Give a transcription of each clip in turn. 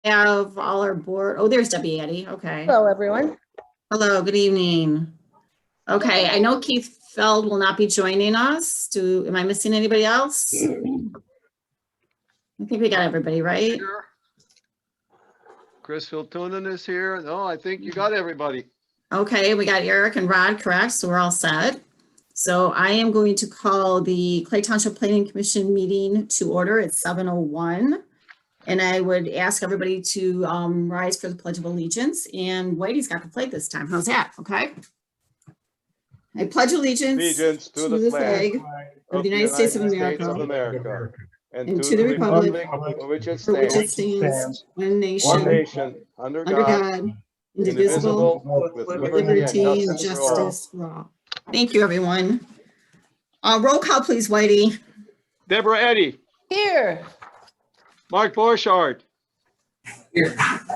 Have all our board, oh, there's Debbie Eddy, okay. Hello, everyone. Hello, good evening. Okay, I know Keith Feld will not be joining us. Am I missing anybody else? I think we got everybody, right? Sure. Chris Hiltunen is here. No, I think you got everybody. Okay, we got Eric and Rod, correct? So we're all set. So I am going to call the Clay Township Planning Commission meeting to order at 7:01. And I would ask everybody to rise for the Pledge of Allegiance. And Whitey's got the flag this time. How's that? Okay. I pledge allegiance To the flag of the United States of America and to the republic for which it for which it stands, stands, one one nation, nation, under under God, God, indivisible, with with liberty liberty and and justice for all. justice for all. Thank you, everyone. Roll call, please, Whitey. Deborah Eddy, Here. Mark Borchardt,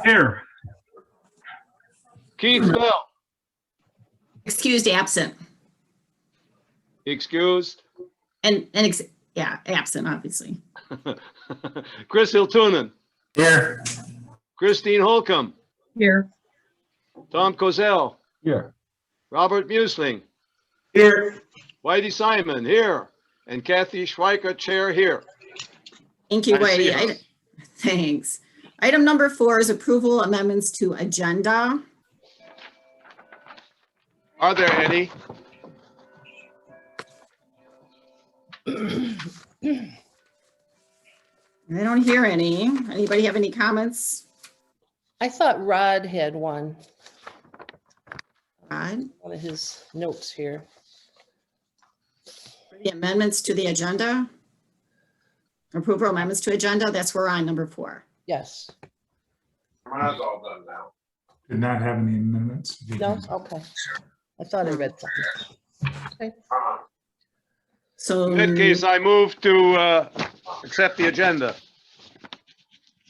Here. Keith Bell, Excused, absent. excused, Yeah, absent, obviously. Chris Hiltunen, Here. Christine Holcomb, Here. Tom Kozel, Here. Robert Musling, Here. Whitey Simon here, and Kathy Schweiker, chair here. Thank you, I see Whitey. her. Thanks. Item number 4 is approval amendments to agenda. Are there any? I don't hear any. Anybody have any comments? I thought Rod had one Rod? of his notes here. The amendments to the agenda? Approval amendments to agenda, that's where we're on number 4. Yes. Mine's all done now. Did not have any amendments. No? Okay. I thought I read something. So. In that case, I move to accept the agenda.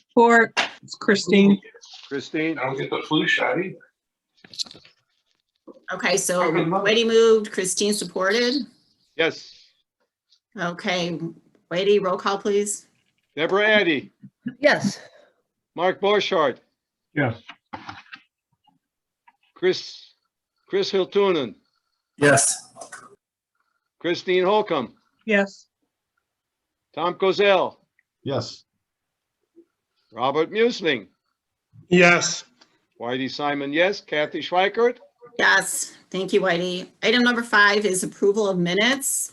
Support, it's Christine. Christine? I don't get the flu shot either. Okay, so Whitey moved, Christine supported. Yes. Okay, Whitey, roll call, please. Deborah Eddy, Yes. Mark Borchardt, Yes. Chris Hiltunen, Yes. Christine Holcomb, Yes. Tom Kozel, Yes. Robert Musling, Yes. Whitey Simon, yes. Kathy Schweikert, Yes, thank you, Whitey. Item number 5 is approval of minutes.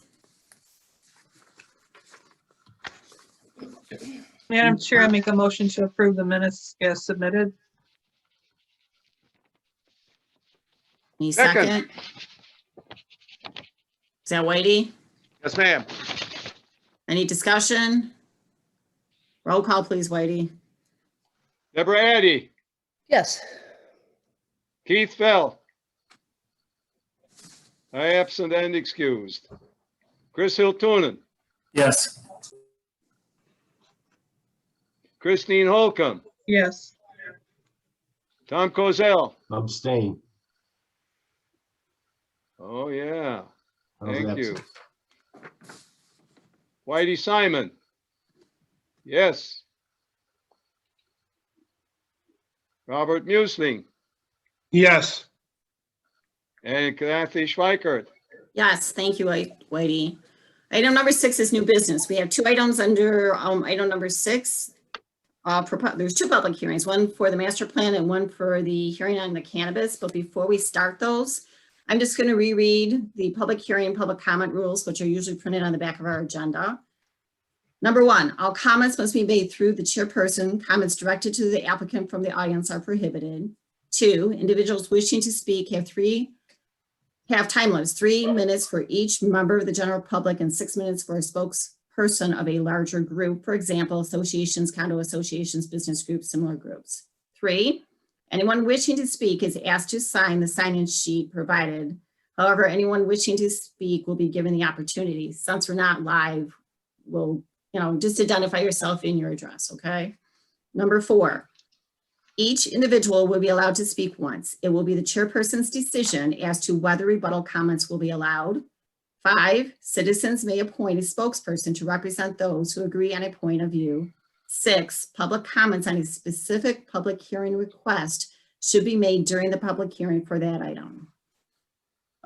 Madam Chair, I make a motion to approve the minutes as submitted. Any Second. second? Is that Whitey? yes, ma'am. Any discussion? Roll call, please, Whitey. Deborah Eddy, Yes. Keith Fell, absent and excused. Chris Hiltunen, Yes. Christine Holcomb, Yes. Tom Kozel. Abstain. Oh, yeah. I was Thank you. absent. Whitey Simon. Yes. Robert Musling Yes. and Kathy Schweikert. Yes, thank you, Whitey. Item number 6 is new business. We have 2 items under item number 6. There's 2 public hearings, one for the master plan and one for the hearing on the cannabis. But before we start those, I'm just going to reread the public hearing and public comment rules, which are usually printed on the back of our agenda. Number 1, all comments must be made through the chairperson. Comments directed to the applicant from the audience are prohibited. 2, individuals wishing to speak have time limits, 3 minutes for each member of the general public and 6 minutes for a spokesperson of a larger group. For example, associations, condo associations, business groups, similar groups. 3, anyone wishing to speak is asked to sign the sign-in sheet provided. However, anyone wishing to speak will be given the opportunity. Since we're not live, we'll just identify yourself in your address, okay? Number 4, each individual will be allowed to speak once. It will be the chairperson's decision as to whether rebuttal comments will be allowed. 5, citizens may appoint a spokesperson to represent those who agree on a point of view. 6, public comments on a specific public hearing request should be made during the public hearing for that item.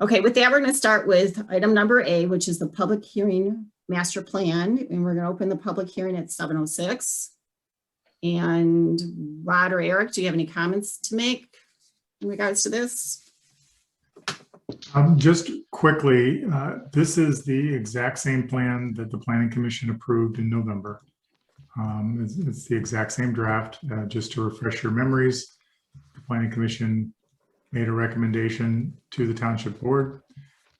Okay, with that, we're going to start with item number A, which is the public hearing master plan, and we're going to open the public hearing at 7:06. And Rod or Eric, do you have any comments to make in regards to this? Just quickly, this is the exact same plan that the Planning Commission approved in November. It's the exact same draft. Just to refresh your memories, the Planning Commission made a recommendation to the Township Board.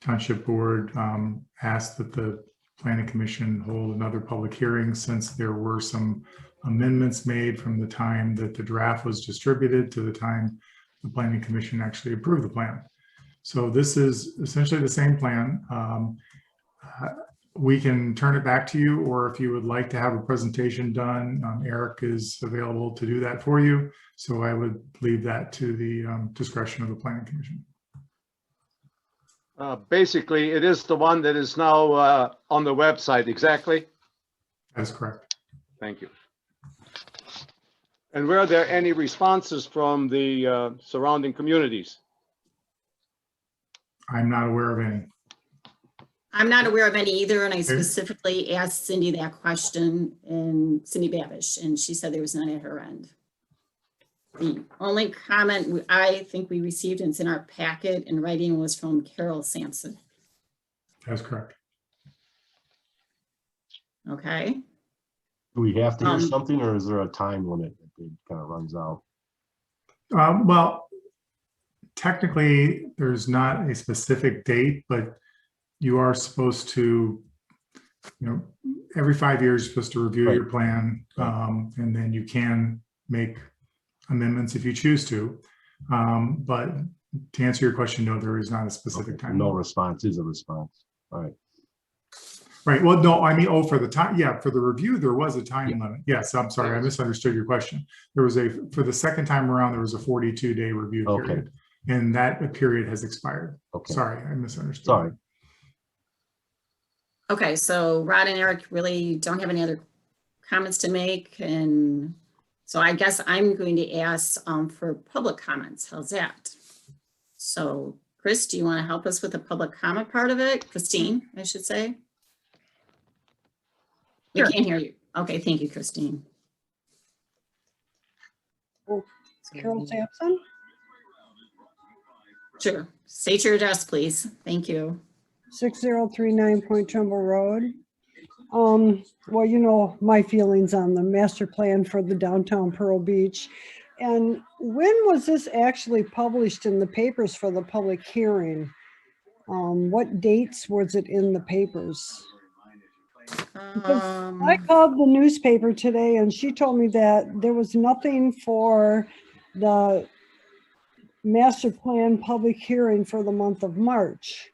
Township Board asked that the Planning Commission hold another public hearing since there were some amendments made from the time that the draft was distributed to the time the Planning Commission actually approved the plan. So this is essentially the same plan. We can turn it back to you, or if you would like to have a presentation done, Eric is available to do that for you. So I would leave that to the discretion of the Planning Commission. Basically, it is the one that is now on the website, exactly? That is correct. Thank you. And were there any responses from the surrounding communities? I'm not aware of any. I'm not aware of any either, and I specifically asked Cindy that question, and Cindy Babish, and she said there was none at her end. The only comment I think we received, and it's in our packet in writing, was from Carol Sampson. That's correct. Okay. Do we have to hear something, or is there a time limit that it kind of runs out? Well, technically, there's not a specific date, but you are supposed to, every 5 years, you're supposed to review your plan, and then you can make amendments if you choose to. But to answer your question, no, there is not a specific time. No response is a response. All right. Right. Well, no, I mean, for the time, yeah, for the review, there was a time limit. Yes, I'm sorry, I misunderstood your question. There was for the second time around, there was a 42-day review period, and that period has expired. Okay. Sorry, I misunderstood. Sorry. Okay, so Rod and Eric really don't have any other comments to make, and so I guess I'm going to ask for public comments. How's that? So, Chris, do you want to help us with the public comment part of it? Christine, I should say. We Sure. can't hear you. Okay, thank you, Christine. Carol Sampson. Sure. State your address, please. Thank you. 6039 Point Trumbull Road. Well, my feelings on the master plan for the downtown Pearl Beach. And when was this actually published in the papers for the public hearing? What dates was it in the papers? I called the newspaper today and she told me that there was nothing for the master plan public hearing for the month of March.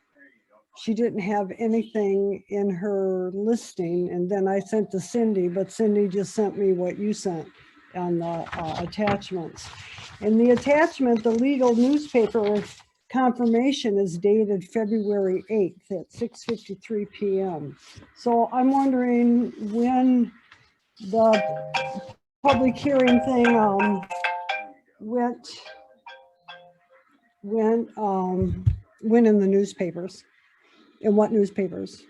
She didn't have anything in her listing, and then I sent to Cindy, but Cindy just sent me what you sent on the attachments. And the attachment, the legal newspaper confirmation, is dated February 8th at 6:53 p.m. So I'm wondering when the public hearing thing went in the newspapers. In what newspapers?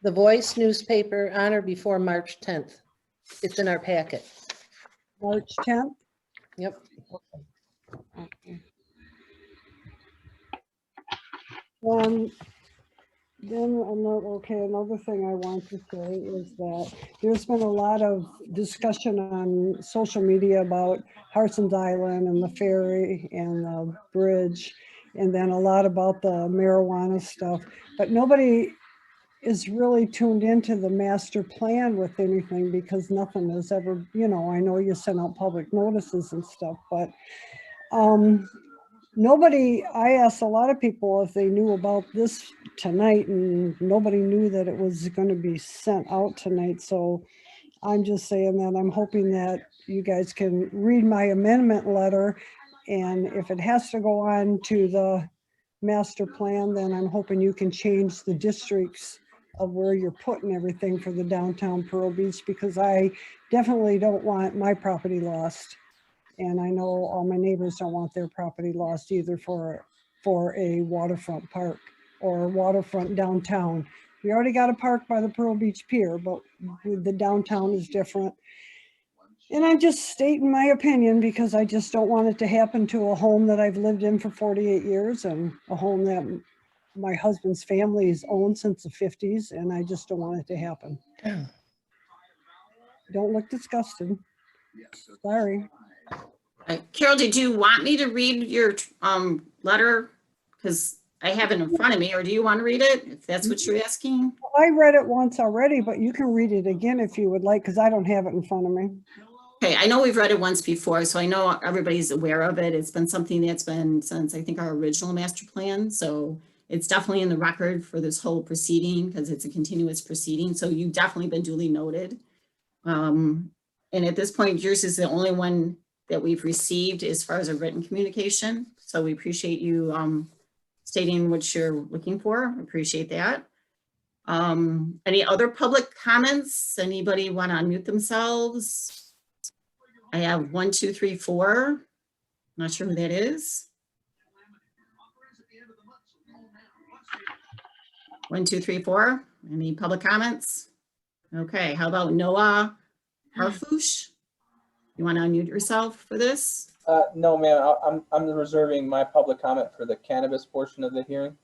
The Voice newspaper on or before March 10th. It's in our packet. March 10th? Yep. Okay. Then another thing I want to say is that there's been a lot of discussion on social media about Harson's Island and the ferry and the bridge, and then a lot about the marijuana stuff, but nobody is really tuned into the master plan with anything, because nothing has ever, I know you send out public notices and stuff, but I asked a lot of people if they knew about this tonight, and nobody knew that it was going to be sent out tonight. So I'm just saying that I'm hoping that you guys can read my amendment letter, and if it has to go on to the master plan, then I'm hoping you can change the districts of where you're putting everything for the downtown Pearl Beach, because I definitely don't want my property lost. And I know all my neighbors don't want their property lost either for a waterfront park or waterfront downtown. We already got a park by the Pearl Beach Pier, but the downtown is different. And I'm just stating my opinion because I just don't want it to happen to a home that I've lived in for 48 years and a home that my husband's family has owned since the 50s, and I just don't want it to happen. Don't look disgusted. Sorry. Carol, did you want me to read your letter? Because I have it in front of me, or do you want to read it, if that's what you're asking? I read it once already, but you can read it again if you would like, because I don't have it in front of me. Okay, I know we've read it once before, so I know everybody's aware of it. It's been something that's been since I think our original master plan. So it's definitely in the record for this whole proceeding because it's a continuous proceeding. So you've definitely been duly noted. And at this point, yours is the only one that we've received as far as a written communication. So we appreciate you stating what you're looking for. Appreciate that. Any other public comments? Anybody want to unmute themselves? I have 1, 2, 3, 4. Not sure who that is. 1, 2, 3, 4. Any public comments? Okay, how about Noah Harfouch? You want to unmute yourself for this? No, ma'am. I'm reserving my public comment for the cannabis portion of the hearing.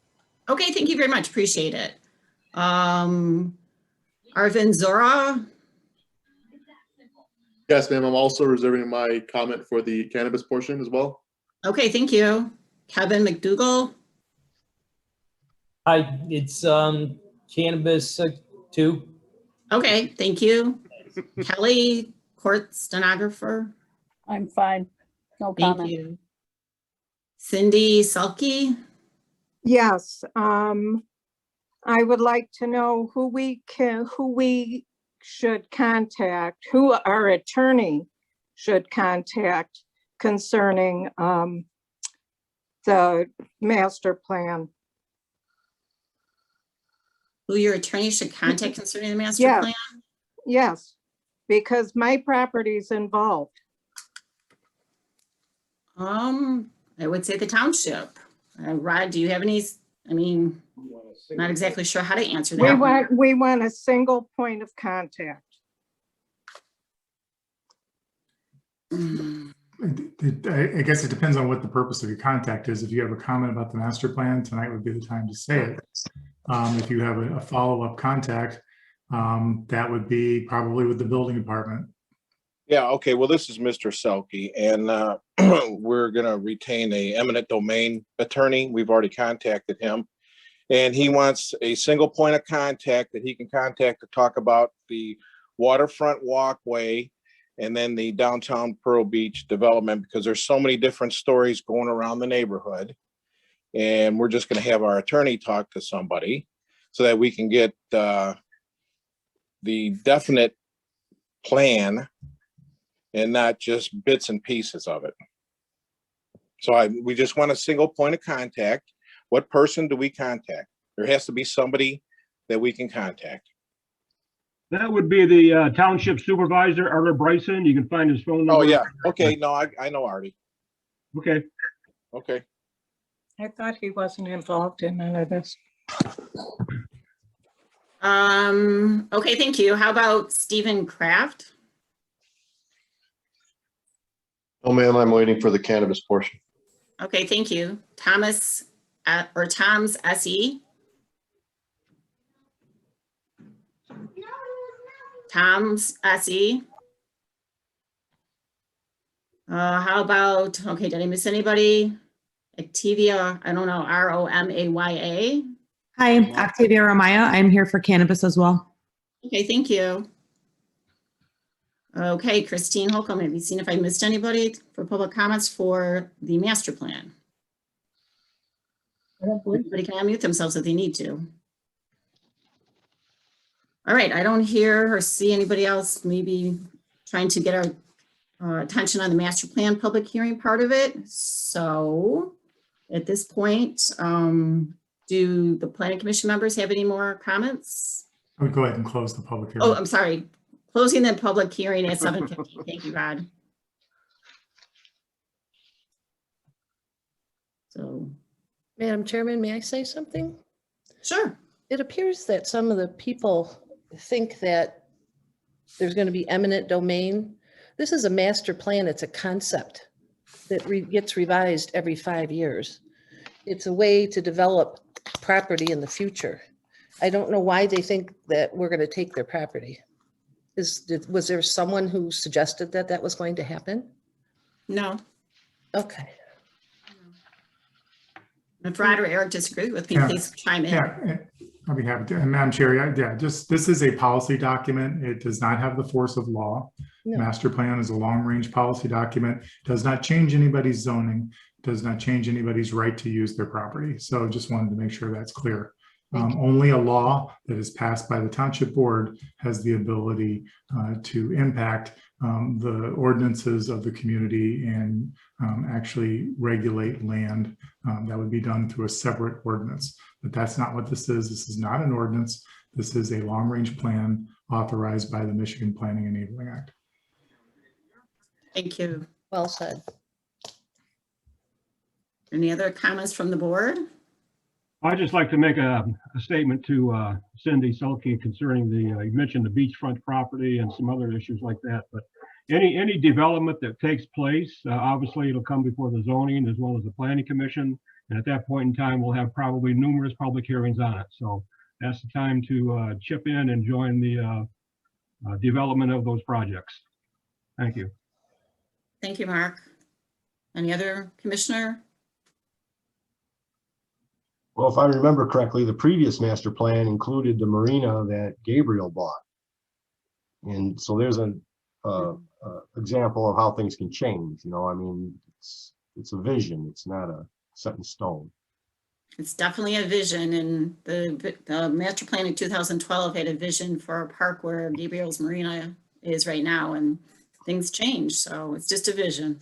Okay, thank you very much. Appreciate it. Arvin Zora. Yes, ma'am. I'm also reserving my comment for the cannabis portion as well. Okay, thank you. Kevin McDougall. Hi, it's cannabis too. Okay, thank you. Kelley, court stenographer. I'm fine. No Thank comment. you. Cindy Selke. Yes, I would like to know who we should contact, who our attorney should contact concerning the master plan. Who your attorney should contact concerning the master Yes. plan? Yes, because my property is involved. I would say the township. Rod, do you have any, I mean, not exactly sure how to answer that. We want a single point of contact. I guess it depends on what the purpose of your contact is. If you have a comment about the master plan, tonight would be the time to say it. If you have a follow-up contact, that would be probably with the building department. Yeah, okay, well, this is Mr. Selke, and we're gonna retain a eminent domain attorney. We've already contacted him. And he wants a single point of contact that he can contact to talk about the waterfront walkway and then the downtown Pearl Beach development, because there's so many different stories going around the neighborhood. And we're just gonna have our attorney talk to somebody so that we can get the definite plan and not just bits and pieces of it. So we just want a single point of contact. What person do we contact? There has to be somebody that we can contact. That would be the township supervisor, Arthur Bryson. You can find his phone number. Oh, yeah. Okay. No, I know Artie. Okay. Okay. I thought he wasn't involved in none of this. Okay, thank you. How about Stephen Krafft? Oh, ma'am, I'm waiting for the cannabis portion. Okay, thank you. Tom's SE. Tom's SE. How about, okay, did I miss anybody? Actavia, I don't know, Romaya. Hi, Actavia Romaya. I'm here for cannabis as well. Okay, thank you. Okay, Christine Holcomb, have you seen if I missed anybody for public comments for the master plan? Everybody can unmute themselves if they need to. All right, I don't hear or see anybody else maybe trying to get our attention on the master plan public hearing part of it. So at this point, Do the planning commission members have any more comments? I would go ahead and close the public Oh, hearing. I'm sorry. Closing the public hearing at 7:50. Thank you, Rod. So, Madam Chairman, may I say something? sure. It appears that some of the people think that there's going to be eminent domain. This is a master plan. It's a concept that gets revised every 5 years. It's a way to develop property in the future. I don't know why they think that we're going to take their property. Was there someone who suggested that that was going to happen? No. Okay. If Rod or Eric disagree with me, Yeah. please chime in. Yeah, I'll be happy to. And Madam Chair, yeah, this is a policy document. It does not have the force of law. No. Master plan is a long-range policy document, does not change anybody's zoning, does not change anybody's right to use their property. So just wanted to make sure that's clear. Only a law that is passed by the Township Board has the ability to impact the ordinances of the community and actually regulate land. That would be done through a separate ordinance, but that's not what this is. This is not an ordinance. This is a long-range plan authorized by the Michigan Planning Enabling Act. Thank you. Well said. Any other comments from the board? I'd just like to make a statement to Cindy Selke concerning you mentioned the beachfront property and some other issues like that, but any development that takes place, obviously it'll come before the zoning as well as the planning commission. And at that point in time, we'll have probably numerous public hearings on it. So that's the time to chip in and join the development of those projects. Thank you. Thank you, Mark. Any other commissioner? Well, if I remember correctly, the previous master plan included the marina that Gabriel bought. And so there's an example of how things can change. You know, I mean, it's a vision. It's not a set in stone. It's definitely a vision, and the master plan in 2012 had a vision for a park where Gabriel's Marina is right now, and things change. So it's just a vision.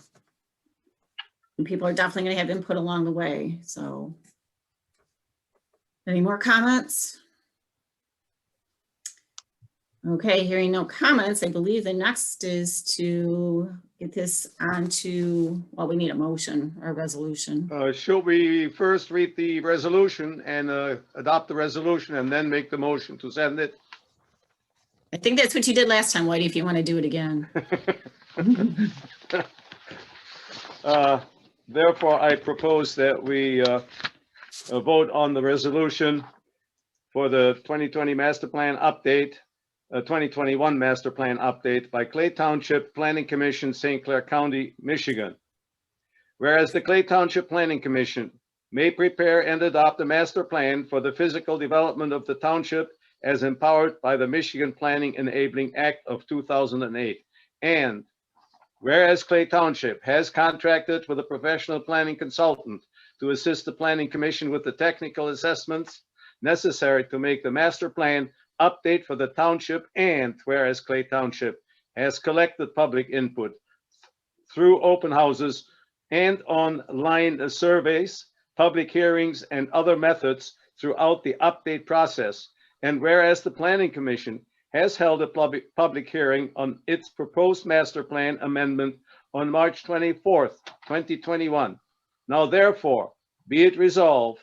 And people are definitely going to have input along the way. So any more comments? Okay, hearing no comments, I believe the next is to get this onto, well, we need a motion or a resolution. Should we first read the resolution and adopt the resolution and then make the motion to send it? I think that's what you did last time, Whitey, if you want to do it again. Therefore, I propose that we vote on the resolution for the 2020 master plan update, 2021 master plan update by Clay Township Planning Commission, St. Clair County, Michigan. Whereas the Clay Township Planning Commission may prepare and adopt a master plan for the physical development of the township as empowered by the Michigan Planning Enabling Act of 2008. And whereas Clay Township has contracted with a professional planning consultant to assist the Planning Commission with the technical assessments necessary to make the master plan update for the township, and whereas Clay Township has collected public input through open houses and online surveys, public hearings, and other methods throughout the update process, and whereas the Planning Commission has held a public hearing on its proposed master plan amendment on March 24th, 2021. Now therefore, be it resolved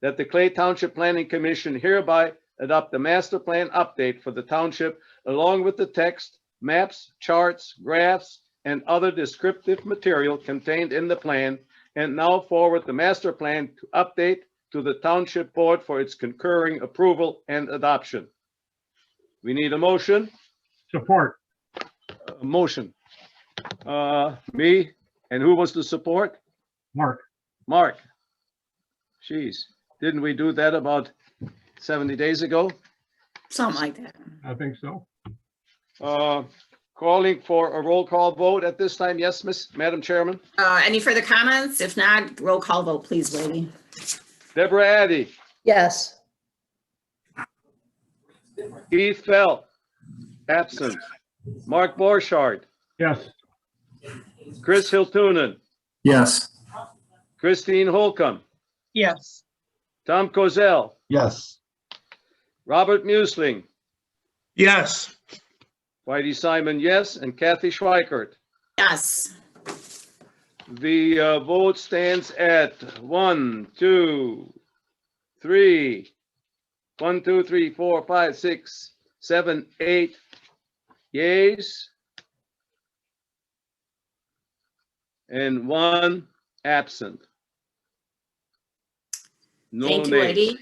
that the Clay Township Planning Commission hereby adopt the master plan update for the township along with the text, maps, charts, graphs, and other descriptive material contained in the plan, and now forward the master plan to update to the Township Board for its concurring approval and adoption. We need a motion. Support. A motion. Me, and who was the support? Mark. Mark. Jeez, didn't we do that about 70 days ago? Something like that. I think so. Calling for a roll call vote at this time. Yes, Madam Chairman. Any further comments? If not, roll call vote, please, lady. Deborah Addy. Yes. Keith Fell. Absent. Mark Borchardt. Yes. Chris Hiltunen. Yes. Christine Holcomb. Yes. Tom Kozel, Yes. Robert Musling, Yes. Whitey Simon, yes, and Kathy Schweikert. Yes. The vote stands at 1, 2, 3, 1, 2, 3, 4, 5, 6, 7, 8 yeas. And 1 absent. No Thank you, nays. Whitey.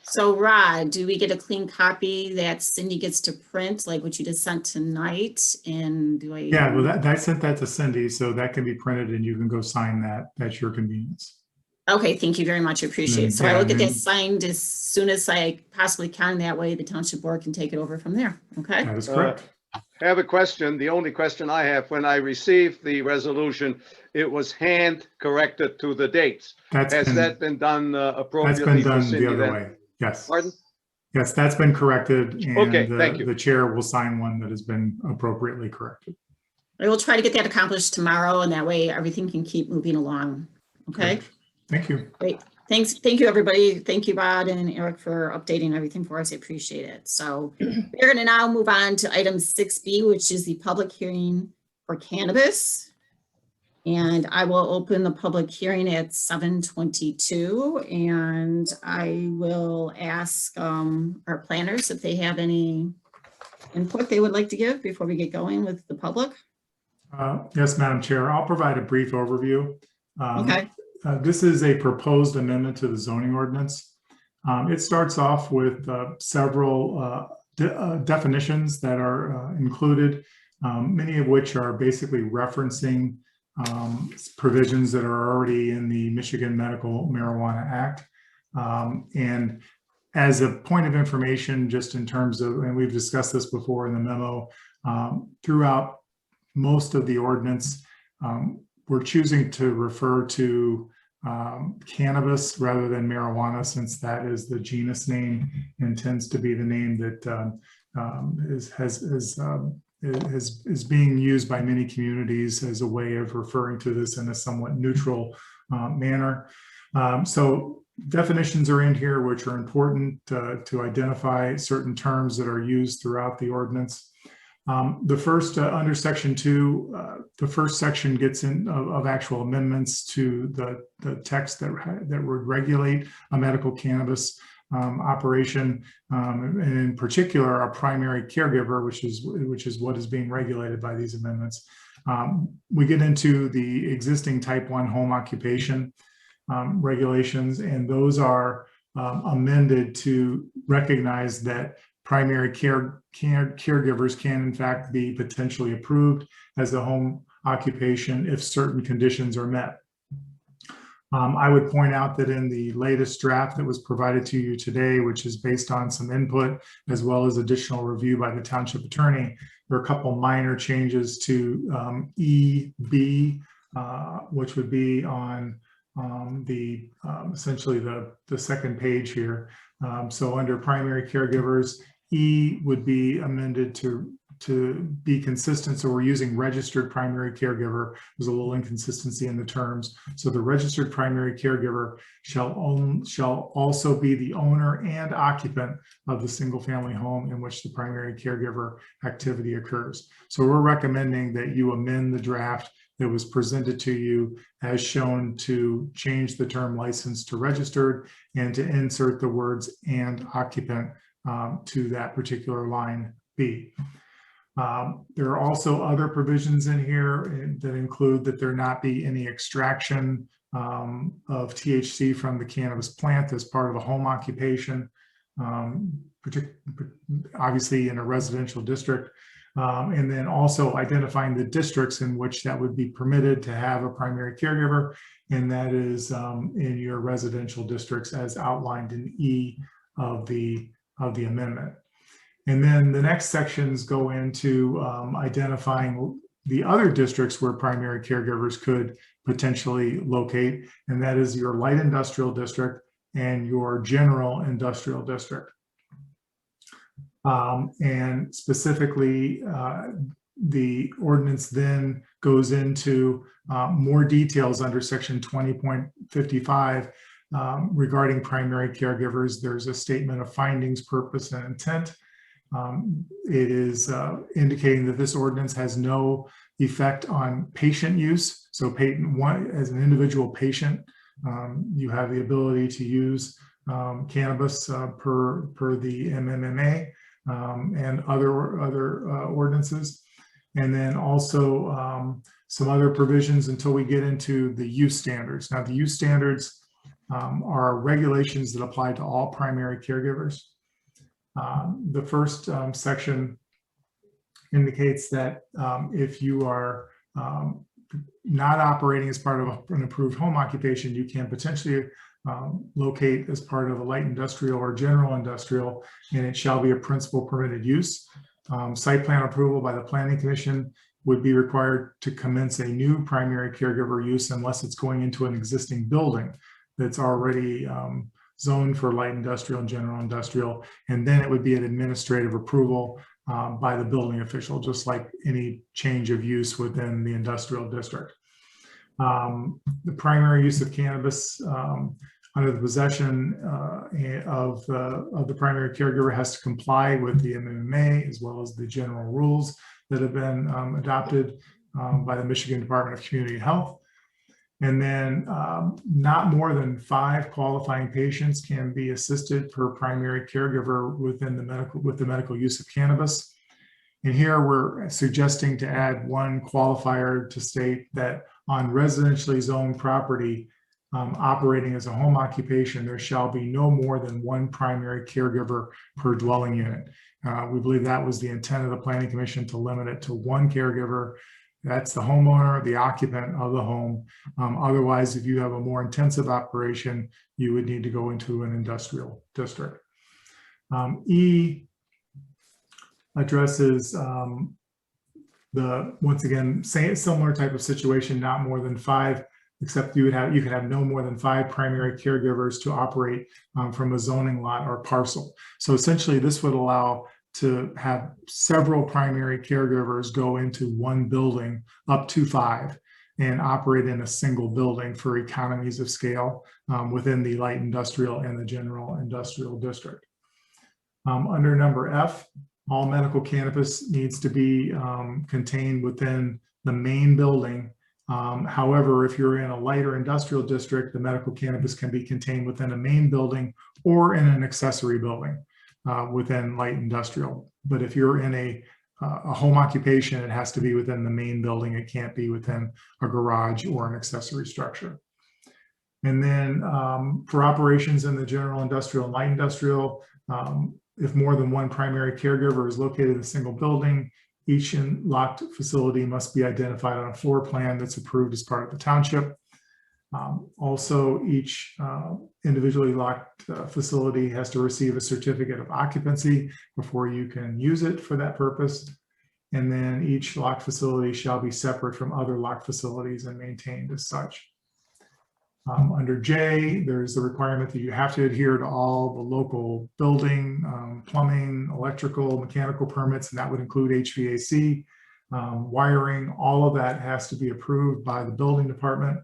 So Rod, do we get a clean copy that Cindy gets to print, like what you just sent tonight? And do I? Yeah, well, I sent that to Cindy, so that can be printed and you can go sign that at your convenience. Okay, thank you very much. I appreciate it. So I will get that signed as soon as I possibly can. That way the township board can take it over from there. Okay? That is correct. I have a question. The only question I have, when I received the resolution, it was hand corrected to the dates. Has that been done That's appropriately? been done for Cindy the other then? way. Yes. Pardon? Yes, that's been corrected. And Okay, thank you. the chair will sign one that has been appropriately corrected. I will try to get that accomplished tomorrow, and that way everything can keep moving along. Okay? Great. Thank you. Great. Thanks. Thank you, everybody. Thank you, Rod and Eric, for updating everything for us. I appreciate it. So we're going to now move on to item 6B, which is the public hearing for cannabis. And I will open the public hearing at 7:22, and I will ask our planners if they have any input they would like to give before we get going with the public. Yes, Madam Chair, I'll provide a brief overview. Okay. This is a proposed amendment to the zoning ordinance. It starts off with several definitions that are included, many of which are basically referencing provisions that are already in the Michigan Medical Marijuana Act. And as a point of information, just in terms of, and we've discussed this before in the memo, throughout most of the ordinance, we're choosing to refer to cannabis rather than marijuana, since that is the genus name and tends to be the name that is being used by many communities as a way of referring to this in a somewhat neutral manner. So definitions are in here, which are important to identify certain terms that are used throughout the ordinance. The first, under section 2, the first section gets in of actual amendments to the text that would regulate a medical cannabis operation, and in particular, a primary caregiver, which is what is being regulated by these amendments. We get into the existing type 1 home occupation regulations, and those are amended to recognize that primary caregivers can in fact be potentially approved as a home occupation if certain conditions are met. I would point out that in the latest draft that was provided to you today, which is based on some input as well as additional review by the township attorney, there are a couple minor changes to EB, which would be on essentially the second page here. So under primary caregivers, E would be amended to be consistent. So we're using registered primary caregiver. There's a little inconsistency in the terms. So the registered primary caregiver shall also be the owner and occupant of the single family home in which the primary caregiver activity occurs. So we're recommending that you amend the draft that was presented to you as shown to change the term license to registered and to insert the words and occupant to that particular line B. There are also other provisions in here that include that there not be any extraction of THC from the cannabis plant as part of a home occupation, obviously in a residential district, and then also identifying the districts in which that would be permitted to have a primary caregiver, and that is in your residential districts as outlined in E of the amendment. And then the next sections go into identifying the other districts where primary caregivers could potentially locate, and that is your light industrial district and your general industrial district. And specifically, the ordinance then goes into more details under section 20.55 regarding primary caregivers, there's a statement of findings, purpose, and intent. It is indicating that this ordinance has no effect on patient use. So as an individual patient, you have the ability to use cannabis per the MMMA and other ordinances. And then also some other provisions until we get into the use standards. Now, the use standards are regulations that apply to all primary caregivers. The first section indicates that if you are not operating as part of an approved home occupation, you can potentially locate as part of a light industrial or general industrial, and it shall be a principal permitted use. Site plan approval by the Planning Commission would be required to commence a new primary caregiver use unless it's going into an existing building that's already zoned for light industrial and general industrial. And then it would be an administrative approval by the building official, just like any change of use within the industrial district. The primary use of cannabis under the possession of the primary caregiver has to comply with the MMA as well as the general rules that have been adopted by the Michigan Department of Community Health. And then not more than 5 qualifying patients can be assisted per primary caregiver with the medical use of cannabis. And here we're suggesting to add one qualifier to state that on residentially zoned property operating as a home occupation, there shall be no more than 1 primary caregiver per dwelling unit. We believe that was the intent of the Planning Commission, to limit it to 1 caregiver. That's the homeowner, the occupant of the home. Otherwise, if you have a more intensive operation, you would need to go into an industrial district. E addresses once again, similar type of situation, not more than 5, except you could have no more than 5 primary caregivers to operate from a zoning lot or parcel. So essentially, this would allow to have several primary caregivers go into one building, up to 5, and operate in a single building for economies of scale within the light industrial and the general industrial district. Under number F, all medical cannabis needs to be contained within the main building. However, if you're in a lighter industrial district, the medical cannabis can be contained within a main building or in an accessory building within light industrial. But if you're in a home occupation, it has to be within the main building. It can't be within a garage or an accessory structure. And then for operations in the general industrial and light industrial, if more than 1 primary caregiver is located in a single building, each locked facility must be identified on a floor plan that's approved as part of the township. Also, each individually locked facility has to receive a certificate of occupancy before you can use it for that purpose. And then each locked facility shall be separate from other locked facilities and maintained as such. Under J, there's the requirement that you have to adhere to all the local building, plumbing, electrical, mechanical permits, and that would include HVAC, wiring. All of that has to be approved by the building department.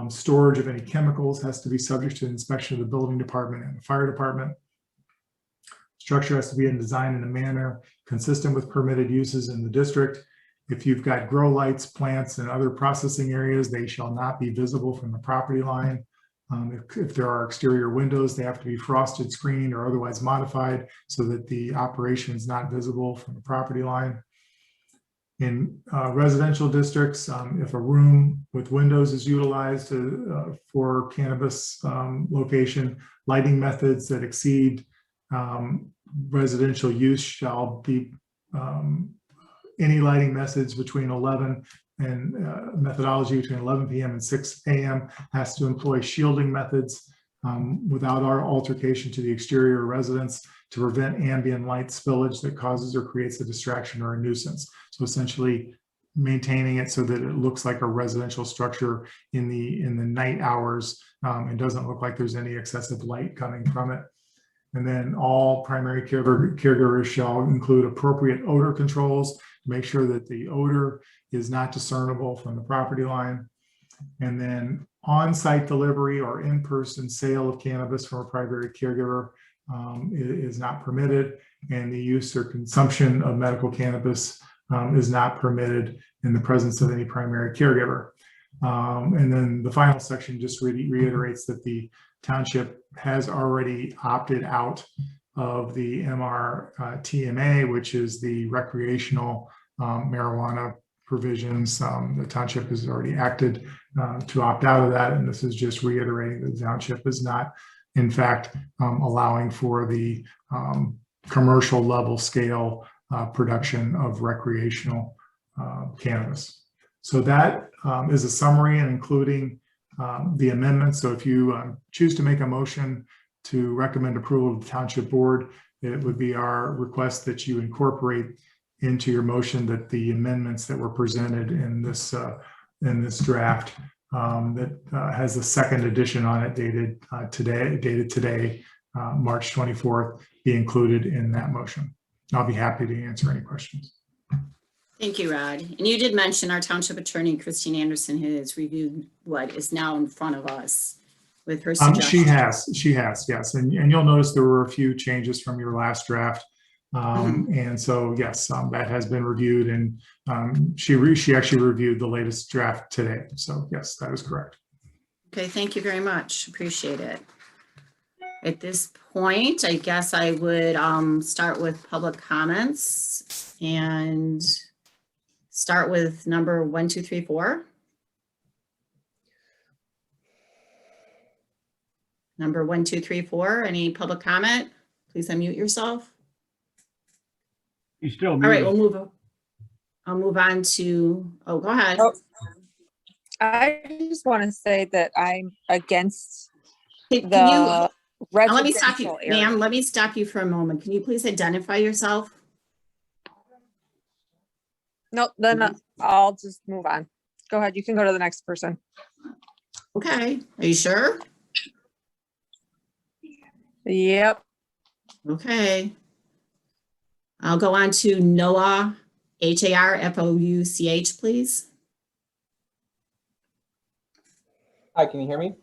Storage of any chemicals has to be subject to inspection of the building department and the fire department. Structure has to be designed in a manner consistent with permitted uses in the district. If you've got grow lights, plants, and other processing areas, they shall not be visible from the property line. If there are exterior windows, they have to be frosted, screened, or otherwise modified so that the operation is not visible from the property line. In residential districts, if a room with windows is utilized for cannabis location, lighting methods that exceed residential use shall be any lighting methods between 11 and methodology between 11 p.m. and 6 a.m. has to employ shielding methods without our altercation to the exterior residence to prevent ambient light spillage that causes or creates a distraction or a nuisance. So essentially maintaining it so that it looks like a residential structure in the night hours and doesn't look like there's any excessive light coming from it. And then all primary caregivers shall include appropriate odor controls to make sure that the odor is not discernible from the property line. And then on-site delivery or in-person sale of cannabis from a primary caregiver is not permitted, and the use or consumption of medical cannabis is not permitted in the presence of any primary caregiver. And then the final section just reiterates that the township has already opted out of the MRTMA, which is the recreational marijuana provisions. The township has already acted to opt out of that, and this is just reiterating that the township is not, in fact, allowing for the commercial level scale production of recreational cannabis. So that is a summary and including the amendments. So if you choose to make a motion to recommend approval of the township board, it would be our request that you incorporate into your motion that the amendments that were presented in this draft that has a second edition on it dated today, March 24th, be included in that motion. I'll be happy to answer any questions. Thank you, Rod. And you did mention our township attorney, Christine Anderson, has reviewed what is now in front of us with her suggestions. She has, yes. And you'll notice there were a few changes from your last draft. And so, yes, that has been reviewed, and she actually reviewed the latest draft today. So yes, that is correct. Okay, thank you very much. Appreciate it. At this point, I guess I would start with public comments and start with number 1, 2, 3, 4. Number 1, 2, 3, 4. Any public comment? Please unmute yourself. He's still All muted. right, I'll move on to, oh, go ahead. Oh, I just want to say that I'm against Hey, the let me stop you, residential area. ma'am. Let me stop you for a moment. Can you please identify yourself? No, then I'll just move on. Go ahead. You can go to the next person. Okay, are you sure? Yep. Okay. I'll go on to Noah, Harfouch, please. Hi, can you hear me?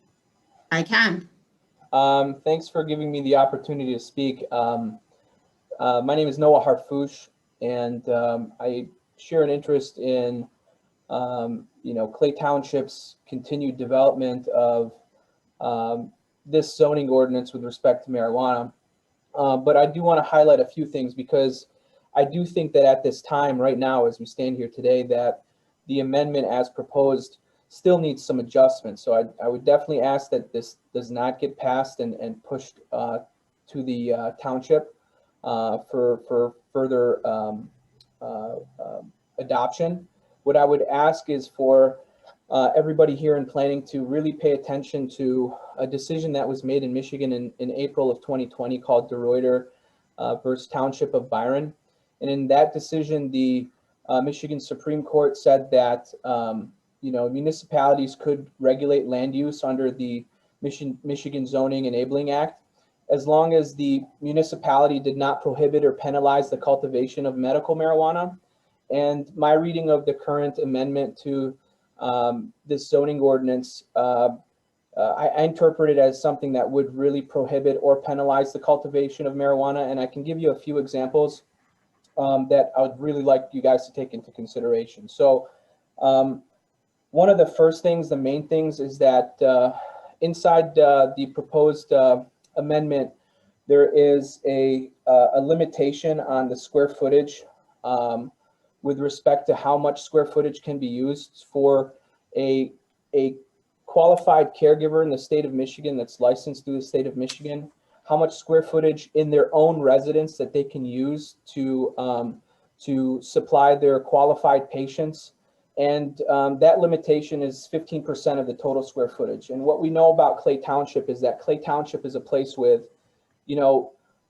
I can. Thanks for giving me the opportunity to speak. My name is Noah Harfouch, and I share an interest in, Clay Township's continued development of this zoning ordinance with respect to marijuana. But I do want to highlight a few things, because I do think that at this time, right now, as we stand here today, that the amendment as proposed still needs some adjustment. So I would definitely ask that this does not get passed and pushed to the township for further adoption. What I would ask is for everybody here in planning to really pay attention to a decision that was made in Michigan in April of 2020 called DeRuyter versus Township of Byron. And in that decision, the Michigan Supreme Court said that municipalities could regulate land use under the Michigan Zoning Enabling Act, as long as the municipality did not prohibit or penalize the cultivation of medical marijuana. And my reading of the current amendment to this zoning ordinance, I interpret it as something that would really prohibit or penalize the cultivation of marijuana. And I can give you a few examples that I would really like you guys to take into consideration. So one of the first things, the main things, is that inside the proposed amendment, there is a limitation on the square footage with respect to how much square footage can be used for a qualified caregiver in the state of Michigan that's licensed through the state of Michigan, how much square footage in their own residence that they can use to supply their qualified patients. And that limitation is 15% of the total square footage. And what we know about Clay Township is that Clay Township is a place with,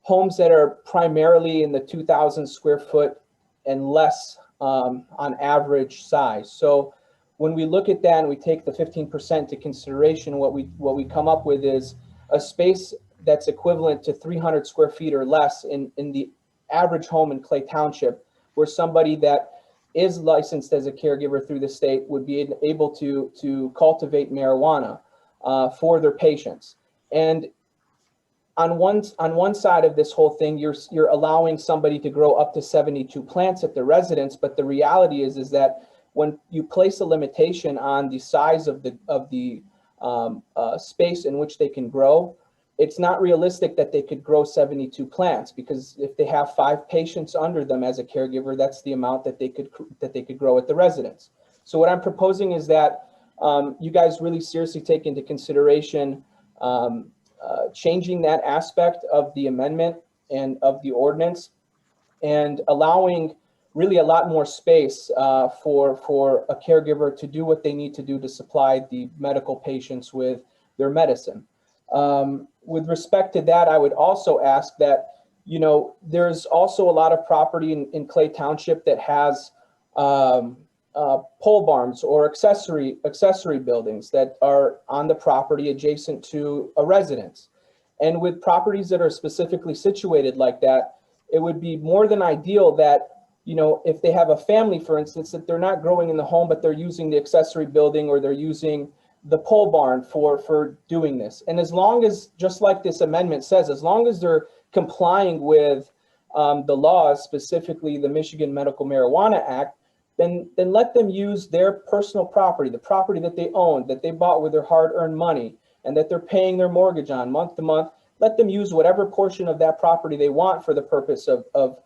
homes that are primarily in the 2,000 square foot and less on average size. So when we look at that and we take the 15% to consideration, what we come up with is a space that's equivalent to 300 square feet or less in the average home in Clay Township, where somebody that is licensed as a caregiver through the state would be able to cultivate marijuana for their patients. And on one side of this whole thing, you're allowing somebody to grow up to 72 plants at their residence, but the reality is that when you place a limitation on the size of the space in which they can grow, it's not realistic that they could grow 72 plants, because if they have 5 patients under them as a caregiver, that's the amount that they could grow at the residence. So what I'm proposing is that you guys really seriously take into consideration changing that aspect of the amendment and of the ordinance, and allowing really a lot more space for a caregiver to do what they need to do to supply the medical patients with their medicine. With respect to that, I would also ask that, you know, there's also a lot of property in Clay Township that has pole barns or accessory buildings that are on the property adjacent to a residence. And with properties that are specifically situated like that, it would be more than ideal that, you know, if they have a family, for instance, that they're not growing in the home, but they're using the accessory building, or they're using the pole barn for doing this. And as long as, just like this amendment says, as long as they're complying with the laws, specifically the Michigan Medical Marijuana Act, then let them use their personal property, the property that they own, that they bought with their hard-earned money, and that they're paying their mortgage on month to month. Let them use whatever portion of that property they want for the purpose of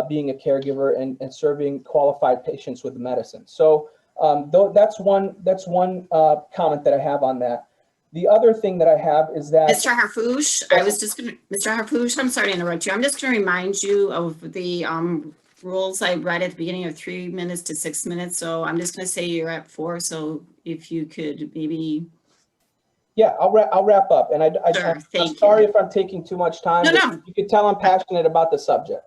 being a caregiver and serving qualified patients with medicine. So that's one comment that I have on that. The other thing that I have is that Mr. Harfouch, Mr. Harfouch, I'm sorry to interrupt you. I'm just going to remind you of the rules I read at the beginning of 3 minutes to 6 minutes. So I'm just going to say you're at 4. So if you could maybe. Yeah, I'll wrap up. And I'm sorry if I'm taking too much time. No. You can tell I'm passionate about the subject.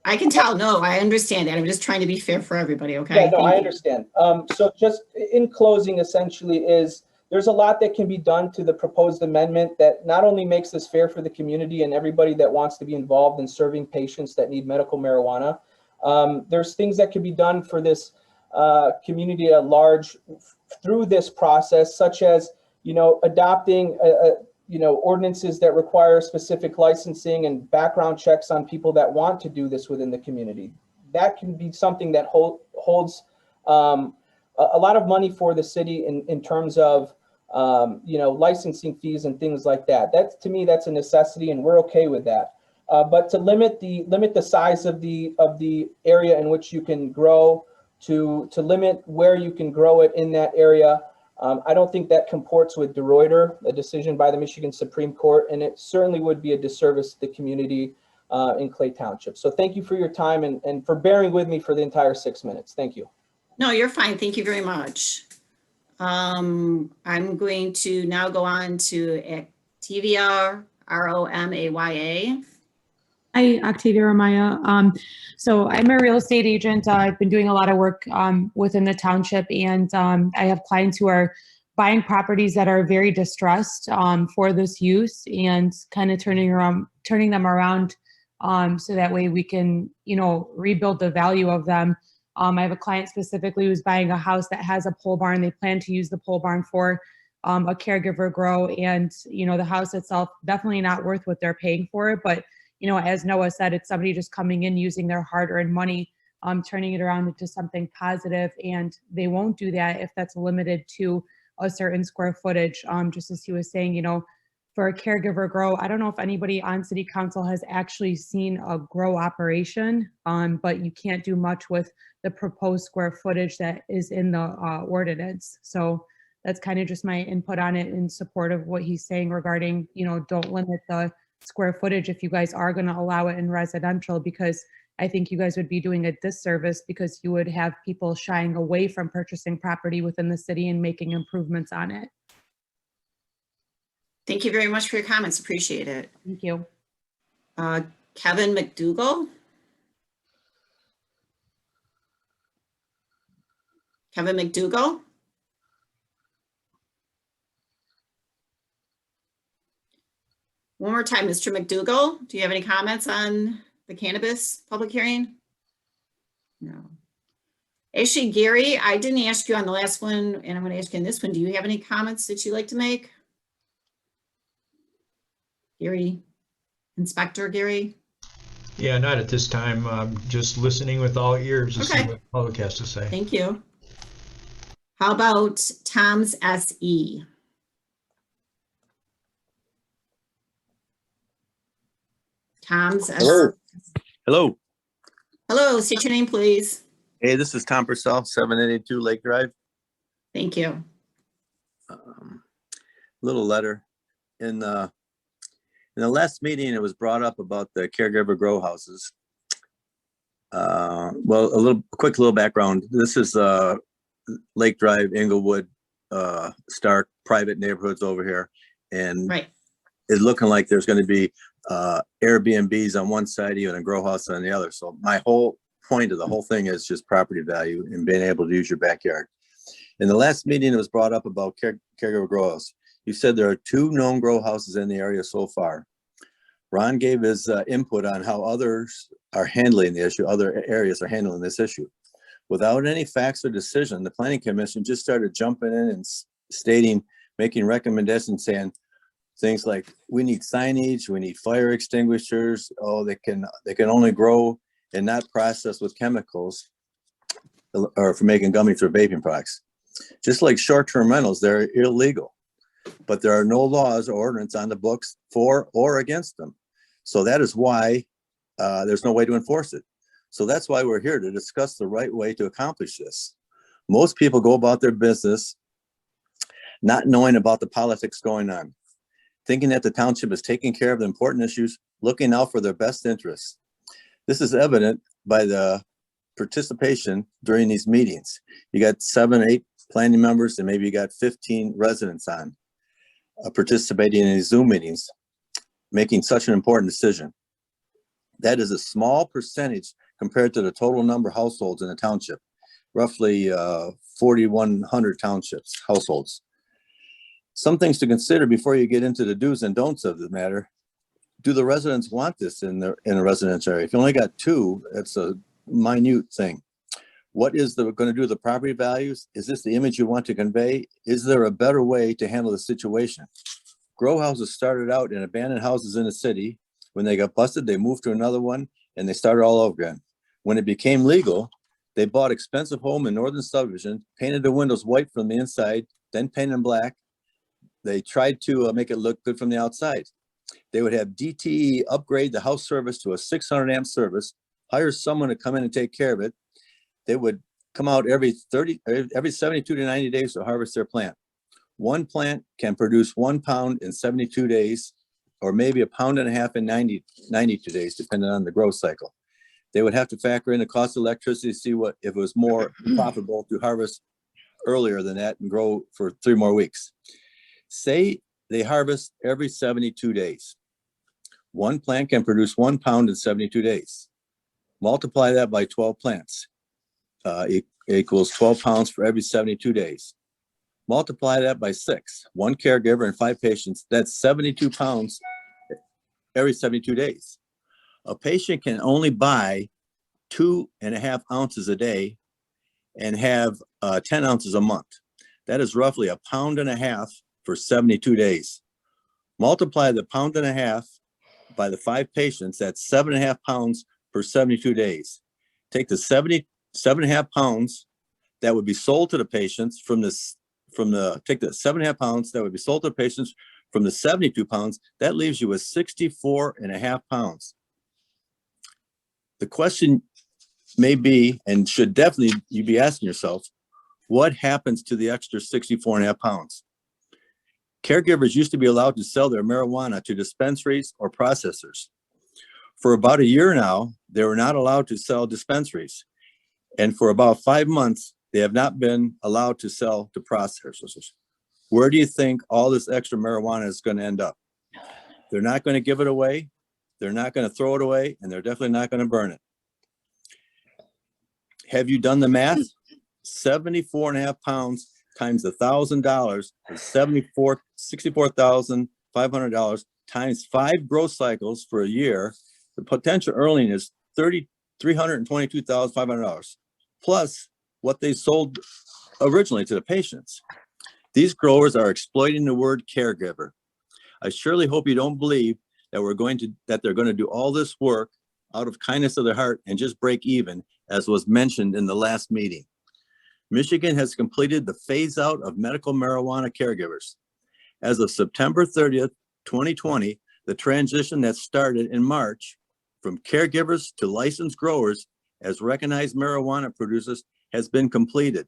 I can tell. No, I understand that. I'm just trying to be fair for everybody. Okay. Yeah, no, I understand. So just in closing, essentially, there's a lot that can be done to the proposed amendment that not only makes this fair for the community and everybody that wants to be involved in serving patients that need medical marijuana. There's things that can be done for this community at large through this process, such as, you know, adopting ordinances that require specific licensing and background checks on people that want to do this within the community. That can be something that holds a lot of money for the city in terms of licensing fees and things like that. To me, that's a necessity, and we're okay with that. But to limit the size of the area in which you can grow, to limit where you can grow it in that area, I don't think that comports with de Ruyter, a decision by the Michigan Supreme Court, and it certainly would be a disservice to the community in Clay Township. So thank you for your time and for bearing with me for the entire 6 minutes. Thank you. No, you're fine. Thank you very much. I'm going to now go on to Actavia, Romaya. Hi, Actavia Romaya. So I'm a real estate agent. I've been doing a lot of work within the township, and I have clients who are buying properties that are very distressed for this use, and kind of turning them around so that way we can, rebuild the value of them. I have a client specifically who's buying a house that has a pole barn. They plan to use the pole barn for a caregiver grow, and the house itself definitely not worth what they're paying for it, but as Noah said, it's somebody just coming in using their hard-earned money, turning it around into something positive, and they won't do that if that's limited to a certain square footage. Just as he was saying, for a caregiver grow, I don't know if anybody on city council has actually seen a grow operation, but you can't do much with the proposed square footage that is in the ordinance. So that's kind of just my input on it in support of what he's saying regarding, don't limit the square footage if you guys are going to allow it in residential, because I think you guys would be doing a disservice, because you would have people shying away from purchasing property within the city and making improvements on it. Thank you very much for your comments. Appreciate it. Thank you. Kevin McDougall. Kevin McDougall. One more time, Mr. McDougall, do you have any comments on the cannabis public hearing? No. Actually, Gary, I didn't ask you on the last one, and I'm going to ask you on this one. Do you have any comments that you'd like to make? Gary, Inspector Gary? Yeah, not at this time. Just listening with all ears to see Okay. what the public has to say. Thank you. How about Tom's SE? Tom's SE. Hello. Hello. Hello, state your name, please. Hey, this is Tom Purcell, 782 Lake Drive. Thank you. Little letter. In the last meeting, it was brought up about the caregiver grow houses. Well, a quick little background. This is Lake Drive, Inglewood, Stark, private neighborhoods over here. And right. It's looking like there's going to be Airbnbs on one side, even a grow house on the other. So my whole point of the whole thing is just property value and being able to use your backyard. In the last meeting, it was brought up about caregiver grow house. You said there are 2 known grow houses in the area so far. Ron gave his input on how others are handling the issue, other areas are handling this issue. Without any facts or decision, the Planning Commission just started jumping in and stating, making recommendations saying things like, we need signage, we need fire extinguishers, oh, they can only grow and not process with chemicals or for making gummies or vaping products. Just like short-term rentals, they're illegal, but there are no laws or ordinance on the books for or against them. So that is why there's no way to enforce it. So that's why we're here to discuss the right way to accomplish this. Most people go about their business not knowing about the politics going on, thinking that the township is taking care of the important issues, looking out for their best interests. This is evident by the participation during these meetings. You got 7, 8 planning members, and maybe you got 15 residents on participating in these Zoom meetings, making such an important decision. That is a small percentage compared to the total number of households in the township, roughly 4,100 townships, households. Some things to consider before you get into the do's and don'ts of the matter. Do the residents want this in a residential area? If you only got 2, that's a minute thing. What is going to do with the property values? Is this the image you want to convey? Is there a better way to handle the situation? Grow houses started out in abandoned houses in the city. When they got busted, they moved to another one and they started all over again. When it became legal, they bought expensive home in northern subdivision, painted the windows white from the inside, then painted them black. They tried to make it look good from the outside. They would have DTE upgrade the house service to a 600 amp service, hire someone to come in and take care of it. They would come out every 72 to 90 days to harvest their plant. One plant can produce 1 pound in 72 days, or maybe 1.5 pounds in 92 days, depending on the growth cycle. They would have to factor in the cost of electricity to see if it was more profitable to harvest earlier than that and grow for 3 more weeks. Say they harvest every 72 days. One plant can produce 1 pound in 72 days. Multiply that by 12 plants. Equals 12 pounds for every 72 days. Multiply that by 6. 1 caregiver and 5 patients, that's 72 pounds every 72 days. A patient can only buy 2.5 ounces a day and have 10 ounces a month. That is roughly 1.5 pounds for 72 days. Multiply the 1.5 pounds by the 5 patients, that's 7.5 pounds per 72 days. Take the 7.5 pounds that would be sold to the patients take the 7.5 pounds that would be sold to patients from the 72 pounds, that leaves you with 64.5 pounds. The question may be, and should definitely you be asking yourself, what happens to the extra 64.5 pounds? Caregivers used to be allowed to sell their marijuana to dispensaries or processors. For about a year now, they were not allowed to sell dispensaries. And for about 5 months, they have not been allowed to sell to processors. Where do you think all this extra marijuana is going to end up? They're not going to give it away. They're not going to throw it away, and they're definitely not going to burn it. Have you done the math? 74.5 pounds times $1,000 is $64,500 times 5 growth cycles for a year. The potential earning is $322,500. Plus, what they sold originally to the patients. These growers are exploiting the word caregiver. I surely hope you don't believe that they're going to do all this work out of kindness of their heart and just break even, as was mentioned in the last meeting. Michigan has completed the phase out of medical marijuana caregivers. As of September 30th, 2020, the transition that started in March from caregivers to licensed growers as recognized marijuana producers has been completed.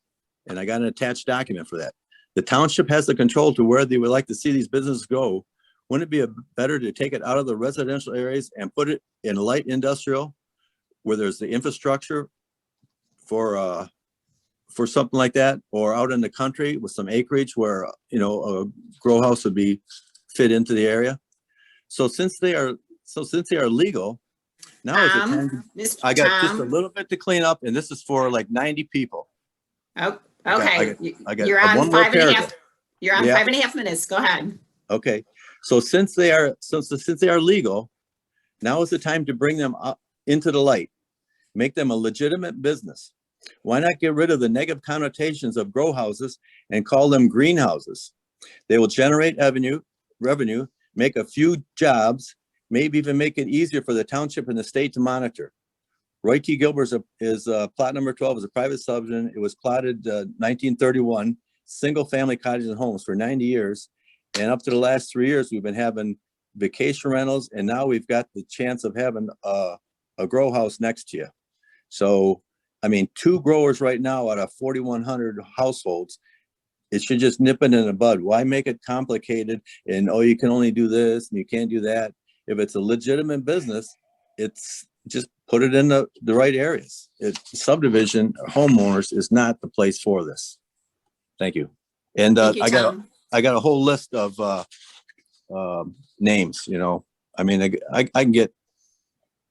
And I got an attached document for that. The township has the control to where they would like to see these businesses go. Wouldn't it be better to take it out of the residential areas and put it in light industrial where there's the infrastructure for something like that, or out in the country with some acreage where, a grow house would be fit into the area? So since they are legal, now is the time. I got just a little bit to clean up, and this is for like 90 people. Oh, okay. You're on one 5.5. You're on 5.5 minutes. Go ahead. Okay. So since they are legal, now is the time to bring them up into the light, make them a legitimate business. Why not get rid of the negative connotations of grow houses and call them greenhouses? They will generate revenue, make a few jobs, maybe even make it easier for the township and the state to monitor. Roy T. Gilbert is plot number 12 is a private subdivision. It was plotted 1931, single family cottages and homes for 90 years. And up to the last 3 years, we've been having vacation rentals, and now we've got the chance of having a grow house next to you. So, I mean, 2 growers right now out of 4,100 households, it should just nip it in the bud. Why make it complicated? And, oh, you can only do this and you can't do that. If it's a legitimate business, it's just put it in the right areas. Subdivision homeowners is not the place for this. Thank you. And I got a whole list of names, I mean, I can get,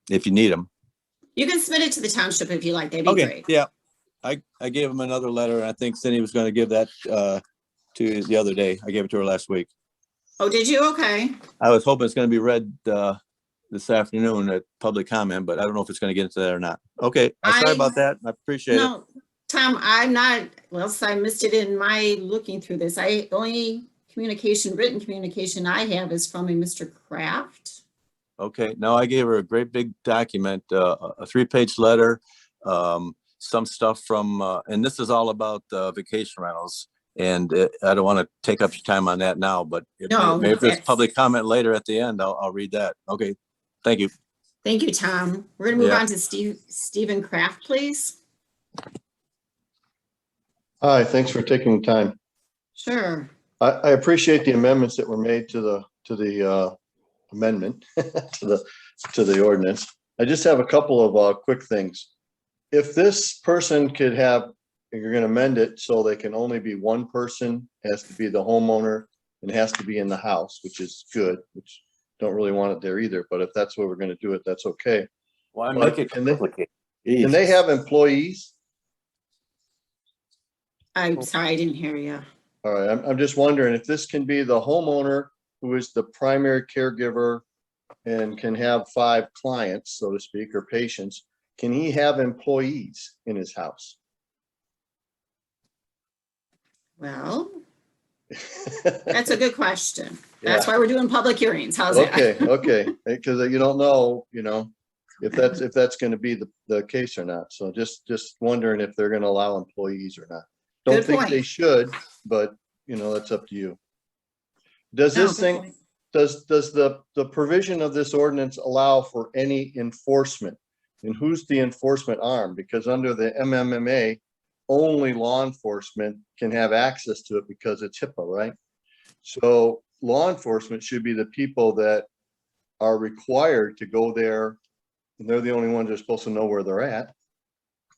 if you need them. You can submit it to the township if you like. That'd be great. Yeah. I gave him another letter, and I think Cindy was going to give that to the other day. I gave it to her last week. Oh, did you? Okay. I was hoping it's going to be read this afternoon at public comment, but I don't know if it's going to get into that or not. Okay. I'm sorry about that. I appreciate it. No, Tom, I'm not, I missed it in my looking through this. Only written communication I have is from a Mr. Krafft. Okay. No, I gave her a great big document, a 3-page letter, some stuff from, and this is all about vacation rentals. And I don't want to take up your time on that now, but if there's public comment later at the end, I'll read that. Okay. Thank you. Thank you, Tom. We're going to move on to Stephen Krafft, please. Hi, thanks for taking the time. Sure. I appreciate the amendments that were made to the amendment to the ordinance. I just have a couple of quick things. If this person could have, you're going to amend it so they can only be one person, has to be the homeowner, and has to be in the house, which is good, which don't really want it there either. But if that's what we're going to do it, that's okay. Why make it complicated? Can they have employees? I'm sorry, I didn't hear you. All right, I'm just wondering if this can be the homeowner who is the primary caregiver and can have 5 clients, so to speak, or patients. Can he have employees in his house? Well, that's a good question. That's why we're doing public hearings. How's that? Okay, because you don't know, if that's going to be the case or not. So just wondering if they're going to allow employees or not. Don't think they should, but that's up to you. Does this thing, does the provision of this ordinance allow for any enforcement? And who's the enforcement arm? Because under the MMMA, only law enforcement can have access to it because it's HIPAA, right? So law enforcement should be the people that are required to go there, and they're the only ones that are supposed to know where they're at,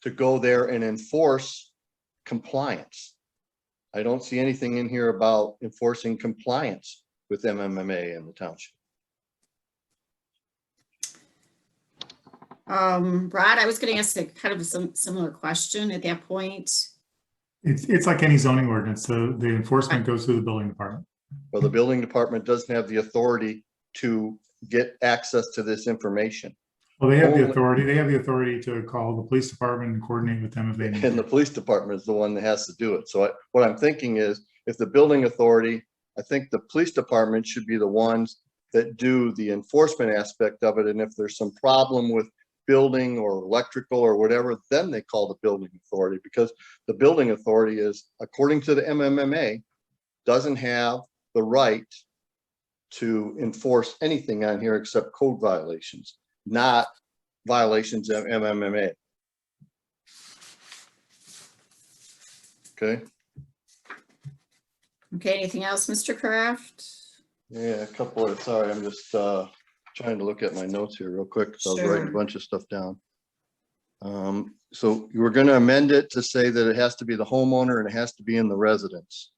to go there and enforce compliance. I don't see anything in here about enforcing compliance with MMMA in the township. Rod, I was going to ask a kind of a similar question at that point. It's like any zoning ordinance. So the enforcement goes through the building department. Well, the building department doesn't have the authority to get access to this information. Well, they have the authority to call the police department and coordinate with them if they need. And the police department is the one that has to do it. So what I'm thinking is, if the building authority, I think the police department should be the ones that do the enforcement aspect of it. And if there's some problem with building or electrical or whatever, then they call the building authority, because the building authority is, according to the MMMA, doesn't have the right to enforce anything on here except code violations, not violations of MMMA. Okay. Okay, anything else, Mr. Krafft? Yeah, a couple of, sorry, I'm just trying to look at my notes here real quick, because I was writing a Sure. bunch of stuff down. So you were going to amend it to say that it has to be the homeowner and it has to be in the residence.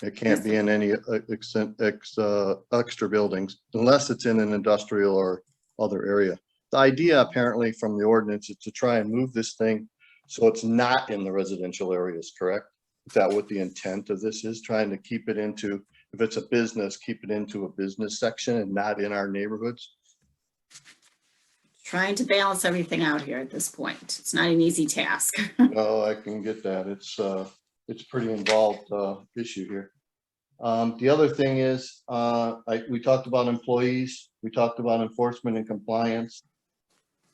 It can't be in any extra buildings unless it's in an industrial or other area. The idea apparently from the ordinance is to try and move this thing so it's not in the residential areas, correct? Is that what the intent of this is? Trying to keep it into, if it's a business, keep it into a business section and not in our neighborhoods? Trying to balance everything out here at this point. It's not an easy task. Oh, I can get that. It's pretty involved issue here. The other thing is, we talked about employees, we talked about enforcement and compliance.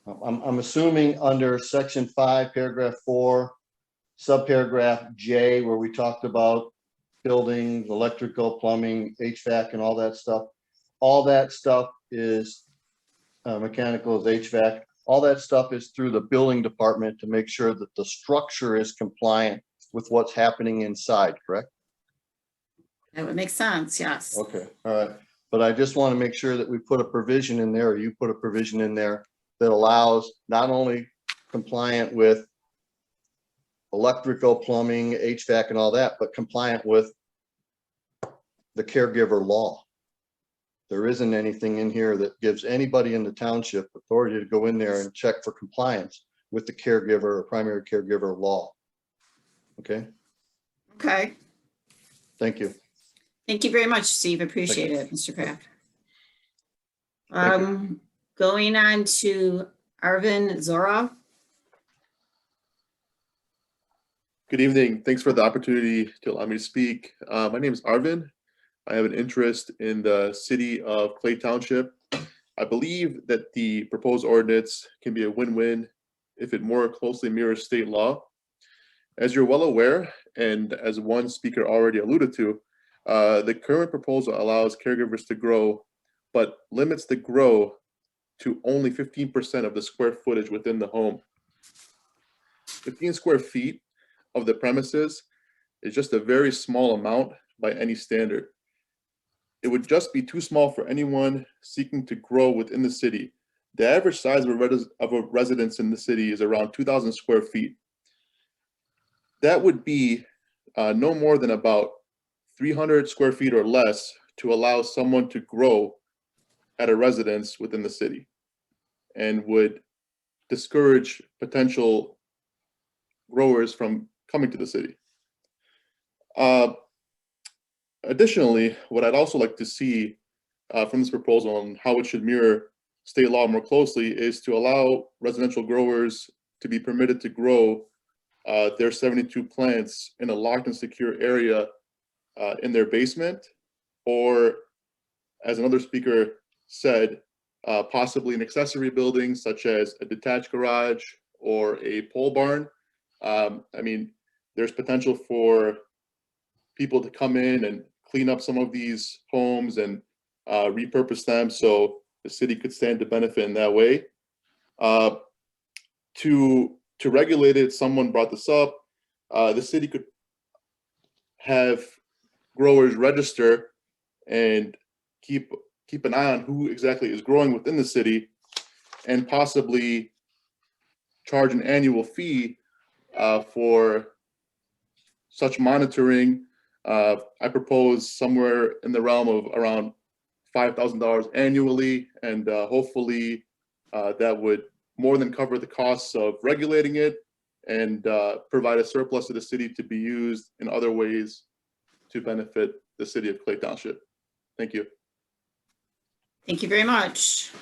I'm assuming under section 5, paragraph 4, subparagraph J, where we talked about building, electrical, plumbing, HVAC, and all that stuff is mechanical, is HVAC. All that stuff is through the building department to make sure that the structure is compliant with what's happening inside, correct? That would make sense, yes. Okay, all right. But I just want to make sure that we put a provision in there, or you put a provision in there that allows not only compliant with electrical, plumbing, HVAC, and all that, but compliant with the caregiver law. There isn't anything in here that gives anybody in the township authority to go in there and check for compliance with the caregiver or primary caregiver law. Okay, Okay. thank you. Thank you very much, Steve. Appreciate it, Mr. Krafft. Thank Going on to Arvin Zora. Good evening. Thanks for the opportunity to allow me to speak. My name is Arvin. I have an interest in the city of Clay Township. I believe that the proposed ordinance can be a win-win if it more closely mirrors state law. As you're well aware, and as one speaker already alluded to, the current proposal allows caregivers to grow, but limits the grow to only 15% of the square footage within the home. 15 square feet of the premises is just a very small amount by any standard. It would just be too small for anyone seeking to grow within the city. The average size of a residence in the city is around 2,000 square feet. That would be no more than about 300 square feet or less to allow someone to grow at a residence within the city, and would discourage potential growers from coming to the city. Additionally, what I'd also like to see from this proposal and how it should mirror state law more closely is to allow residential growers to be permitted to grow their 72 plants in a locked and secure area in their basement, or as another speaker said, possibly an accessory building such as a detached garage or a pole barn. I mean, there's potential for people to come in and clean up some of these homes and repurpose them so the city could stand to benefit in that way. To regulate it, someone brought this up, the city could have growers register and keep an eye on who exactly is growing within the city, and possibly charge an annual fee for such monitoring. I propose somewhere in the realm of around $5,000 annually, and hopefully that would more than cover the costs of regulating it and provide a surplus to the city to be used in other ways to benefit the city of Clay Township. Thank you. Thank you very much.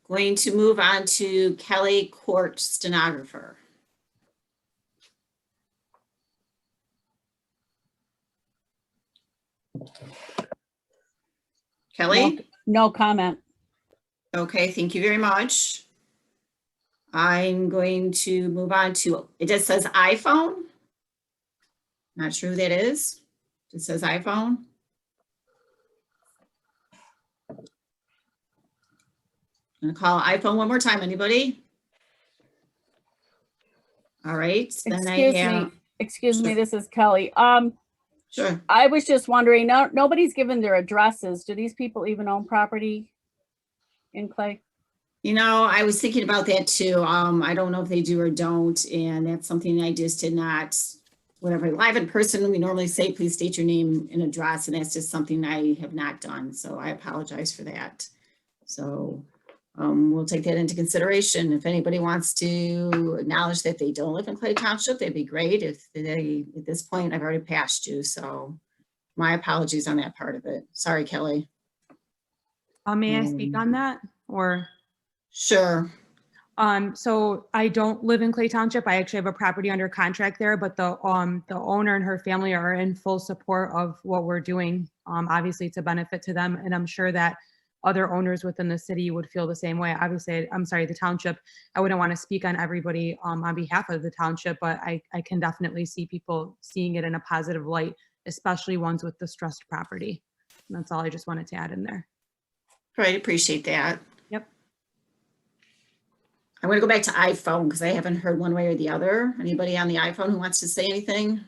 Going to move on to Kelley Court stenographer. Kelley? No comment. Okay, thank you very much. I'm going to move on to, it just says iPhone. Not sure who that is. It says iPhone. I'm gonna call iPhone one more time. Anybody? All right. Then Excuse me, this is Kelly. Sure. I was just wondering, nobody's given their addresses. Do these people even own property in Clay? You know, I was thinking about that too. I don't know if they do or don't, and that's something I just did not, whatever, live in person, we normally say, please state your name and address, and that's just something I have not done. So I apologize for that. So we'll take that into consideration. If anybody wants to acknowledge that they don't live in Clay Township, that'd be great. If they, at this point, I've already passed you. So my apologies on that part of it. Sorry, Kelley. May I speak on that or? Sure. So I don't live in Clay Township. I actually have a property under contract there, but the owner and her family are in full support of what we're doing. Obviously it's a benefit to them, and I'm sure that other owners within the city would feel the same way. Obviously, I'm sorry, the township, I wouldn't want to speak on everybody on behalf of the township, but I can definitely see people seeing it in a positive light, especially ones with distressed property. And that's all I just wanted to add in there. Great, appreciate that. Yep. I'm going to go back to iPhone because I haven't heard one way or the other. Anybody on the iPhone who wants to say anything?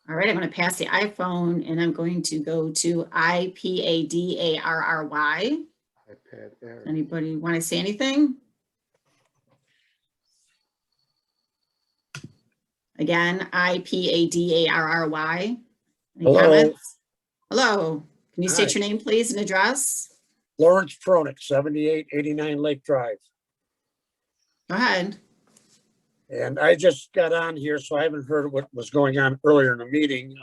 All right, I'm going to pass the iPhone and I'm going to go to IPADARRY. iPad Air. Anybody want to say anything? Again, IPADARRY. Any Hello. comments? Hello. Can you state Hi. your name, please, and address? Lawrence Tronick, 7889 Lake Drive. Go ahead. And I just got on here, so I haven't heard what was going on earlier in the meeting.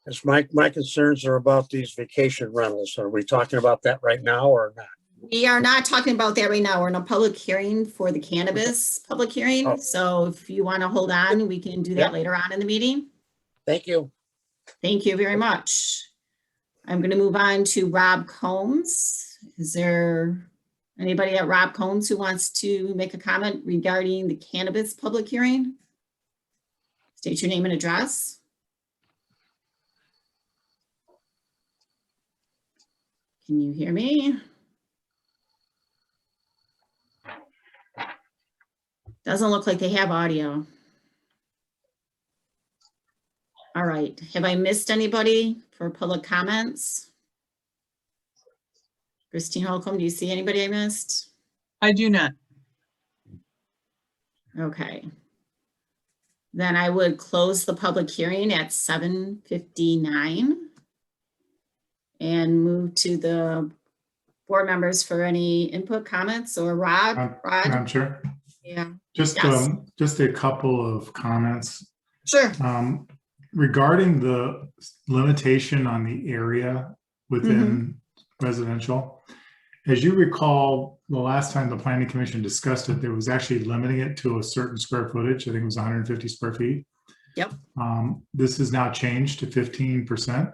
As my concerns are about these vacation rentals. Are we talking about that right now or not? We are not talking about that right now. We're in a public hearing for the cannabis public hearing. Oh. So if you want to hold on, we can do that Yeah. later on in the meeting. Thank you. Thank you very much. I'm going to move on to Rob Combs. Is there anybody at Rob Combs who wants to make a comment regarding the cannabis public hearing? State your name and address. Can you hear me? Doesn't look like they have audio. All right, have I missed anybody for public comments? Christine Holcomb, do you see anybody I missed? I do not. Okay. Then I would close the public hearing at 7:59 and move to the board members for any input, comments, or Rod? Madam Chair, Yeah. just a couple of comments. Sure. Regarding the limitation on the area within residential, as you recall, the last time the Planning Commission discussed it, there was actually limiting it to a certain square footage. I think it was 150 square feet. Yep. This has now changed to 15%.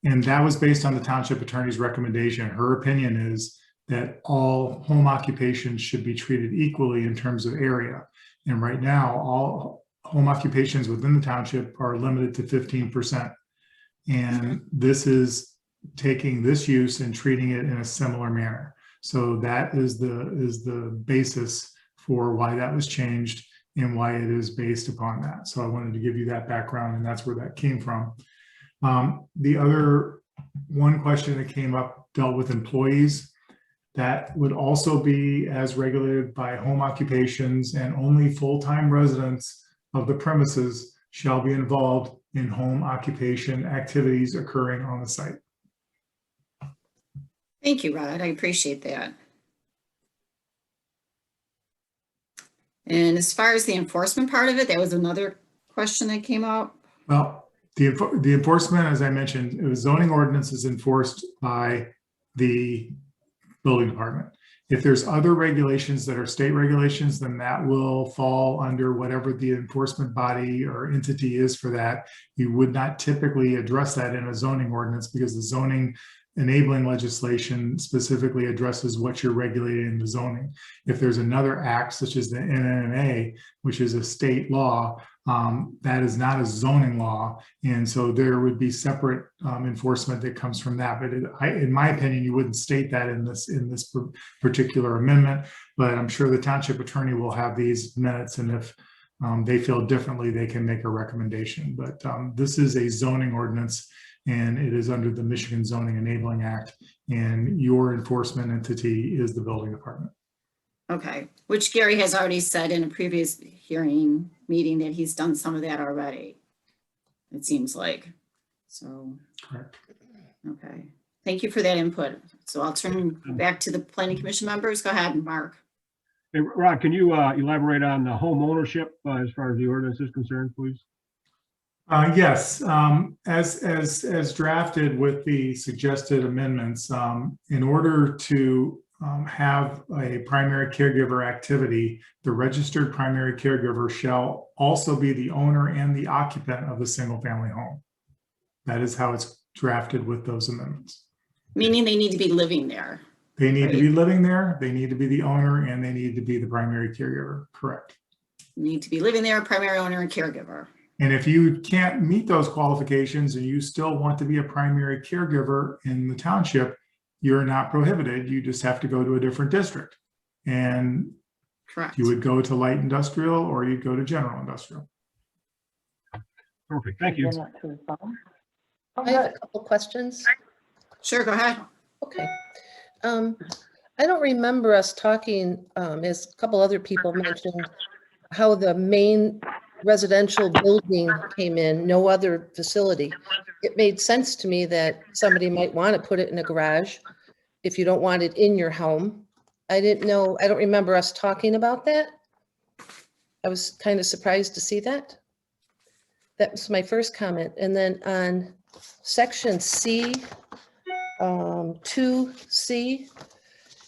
And that was based on the township attorney's recommendation. Her opinion is that all home occupations should be treated equally in terms of area. And right now, all home occupations within the township are limited to 15%. And this is taking this use and treating it in a similar manner. So that is the basis for why that was changed and why it is based upon that. So I wanted to give you that background, and that's where that came from. The other one question that came up dealt with employees. That would also be as regulated by home occupations, and only full-time residents of the premises shall be involved in home occupation activities occurring on the site. Thank you, Rod. I appreciate that. And as far as the enforcement part of it, that was another question that came up. Well, the enforcement, as I mentioned, it was zoning ordinance is enforced by the building department. If there's other regulations that are state regulations, then that will fall under whatever the enforcement body or entity is for that. You would not typically address that in a zoning ordinance because the zoning enabling legislation specifically addresses what you're regulating in the zoning. If there's another act such as the NNA, which is a state law, that is not a zoning law. And so there would be separate enforcement that comes from that. But in my opinion, you wouldn't state that in this particular amendment, but I'm sure the township attorney will have these minutes. And if they feel differently, they can make a recommendation. But this is a zoning ordinance, and it is under the Michigan Zoning Enabling Act, and your enforcement entity is the building department. Okay, which Gary has already said in a previous hearing meeting that he's done some of that already, it seems like. So, correct. Okay, thank you for that input. So I'll turn back to the planning commission members. Go ahead, Mark. Hey, Rod, can you elaborate on the home ownership as far as the ordinance is concerned, please? Yes, as drafted with the suggested amendments, in order to have a primary caregiver activity, the registered primary caregiver shall also be the owner and the occupant of the single family home. That is how it's drafted with those amendments. Meaning they need to be living there. They need to be living there, they need to be the owner, and they need to be the primary caregiver, correct? Need to be living there, primary owner and caregiver. And if you can't meet those qualifications and you still want to be a primary caregiver in the township, you're not prohibited. You just have to go to a different district. And correct. You would go to light industrial or you'd go to general industrial. Perfect, thank you. I have a couple questions. Sure, go ahead. Okay. I don't remember us talking, as a couple other people mentioned, how the main residential building came in, no other facility. It made sense to me that somebody might want to put it in a garage if you don't want it in your home. I didn't know, I don't remember us talking about that. I was kind of surprised to see that. That was my first comment. And then on section C, 2C,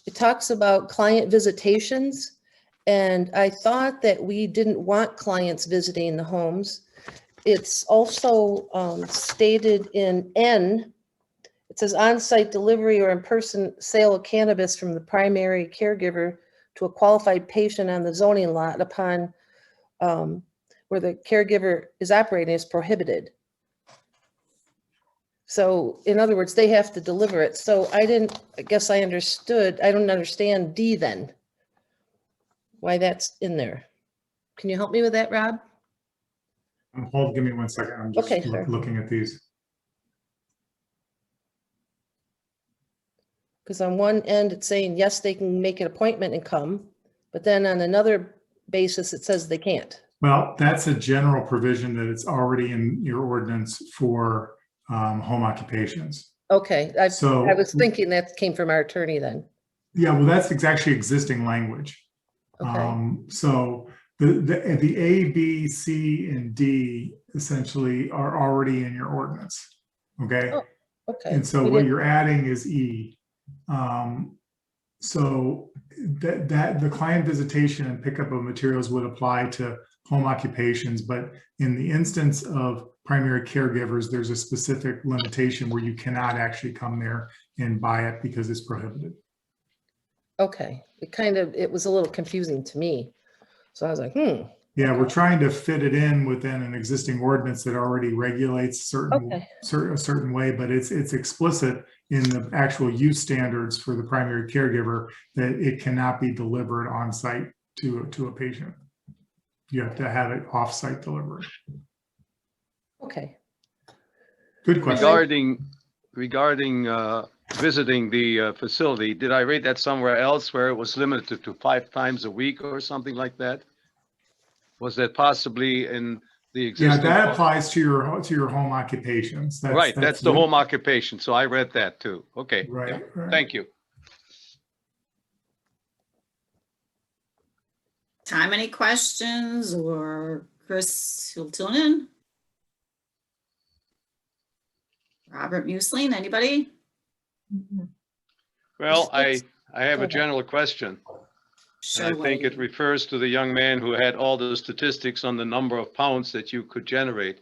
it talks about client visitations. And I thought that we didn't want clients visiting the homes. It's also stated in N, it says on-site delivery or in-person sale of cannabis from the primary caregiver to a qualified patient on the zoning lot upon where the caregiver is operating is prohibited. So in other words, they have to deliver it. So I guess I understood, I don't understand D then, why that's in there. Can you help me with that, Rob? Hold, give me 1 second. I'm just Okay, sure. looking at these. Because on one end, it's saying, yes, they can make an appointment and come, but then on another basis, it says they can't. Well, that's a general provision that it's already in your ordinance for home occupations. Okay, I So- was thinking that came from our attorney then. Yeah, well, that's actually existing language. Okay. So the A, B, C, and D essentially are already in your ordinance. Okay. Oh, okay. And so We what didn't- you're adding is E. So that the client visitation and pickup of materials would apply to home occupations, but in the instance of primary caregivers, there's a specific limitation where you cannot actually come there and buy it because it's prohibited. Okay, it was a little confusing to me. So I was like, Yeah, we're trying to fit it in within an existing ordinance that already regulates a certain way, but it's explicit in the actual use standards for the primary caregiver that it cannot be delivered on site to a patient. You have to have it off-site delivery. okay. Good question. Regarding visiting the facility, did I read that somewhere else where it was limited to 5 times a week or something like that? Was that possibly in the existing? Yeah, that applies to your home occupations. Right, that's the home occupation. So I read that too. Okay. Right, yeah. right. Thank you. Tom, any questions, or Chris Hiltonen? Robert Muesling, anybody? Well, I have a general question. Sure, And I think it refers to the young man who had all the statistics on the number of pounds that you could generate.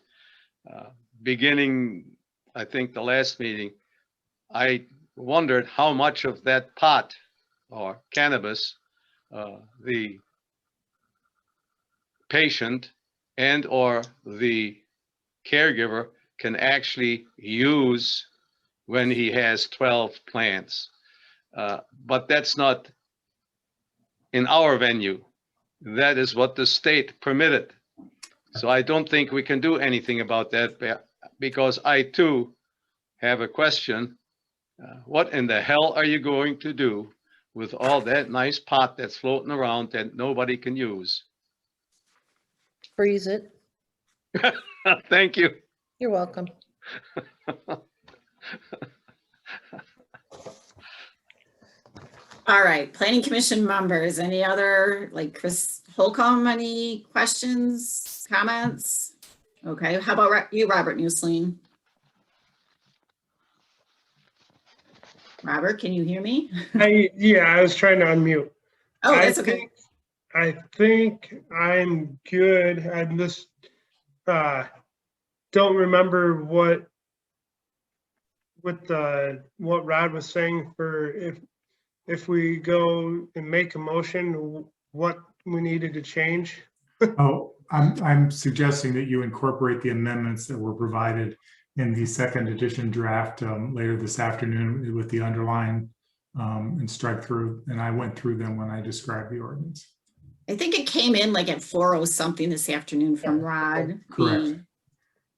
Beginning, I think, the last meeting, I wondered how much of that pot or cannabis the patient and or the caregiver can actually use when he has 12 plants. But that's not in our venue. That is what the state permitted. So I don't think we can do anything about that because I too have a question. What in the hell are you going to do with all that nice pot that's floating around that nobody can use? Freeze it. Thank you. You're welcome. All right, planning commission members, any other, like Chris Holcomb, any questions, comments? Okay, how about you, Robert Muesling? Robert, can you hear me? Yeah, I was trying to unmute. Oh, that's okay. I think I'm good. I just don't remember what Rod was saying for if we go and make a motion, what we needed to change. Oh, I'm suggesting that you incorporate the amendments that were provided in the second edition draft later this afternoon with the underline and strike through. And I went through them when I described the ordinance. I think it came in like at 4:00 something this afternoon from Rod. Correct.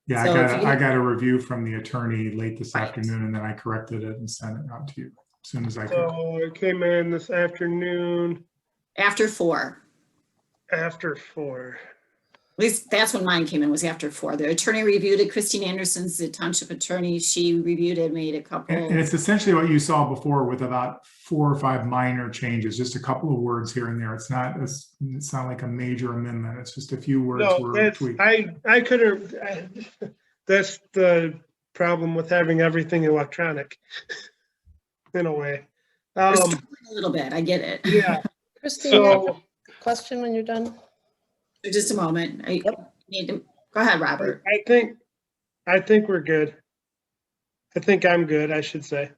Yeah, So I got a review from the attorney late this afternoon, and then I corrected it and sent it out to you as soon as I could. So it came in this afternoon. After 4. After 4. At least that's when mine came in, was after 4. The attorney reviewed it. Christine Anderson's the township attorney. She reviewed it, made a couple. And it's essentially what you saw before with about 4 or 5 minor changes, just a couple of words here and there. It's not like a major amendment. It's just a few words were tweaked. I couldn't, that's the problem with having everything electronic in a way. We're struggling a little bit, I get it. Yeah. Christine, you have a question when you're done? Just a moment. I need to go ahead, Robert. I think we're good. I think I'm good, I should say.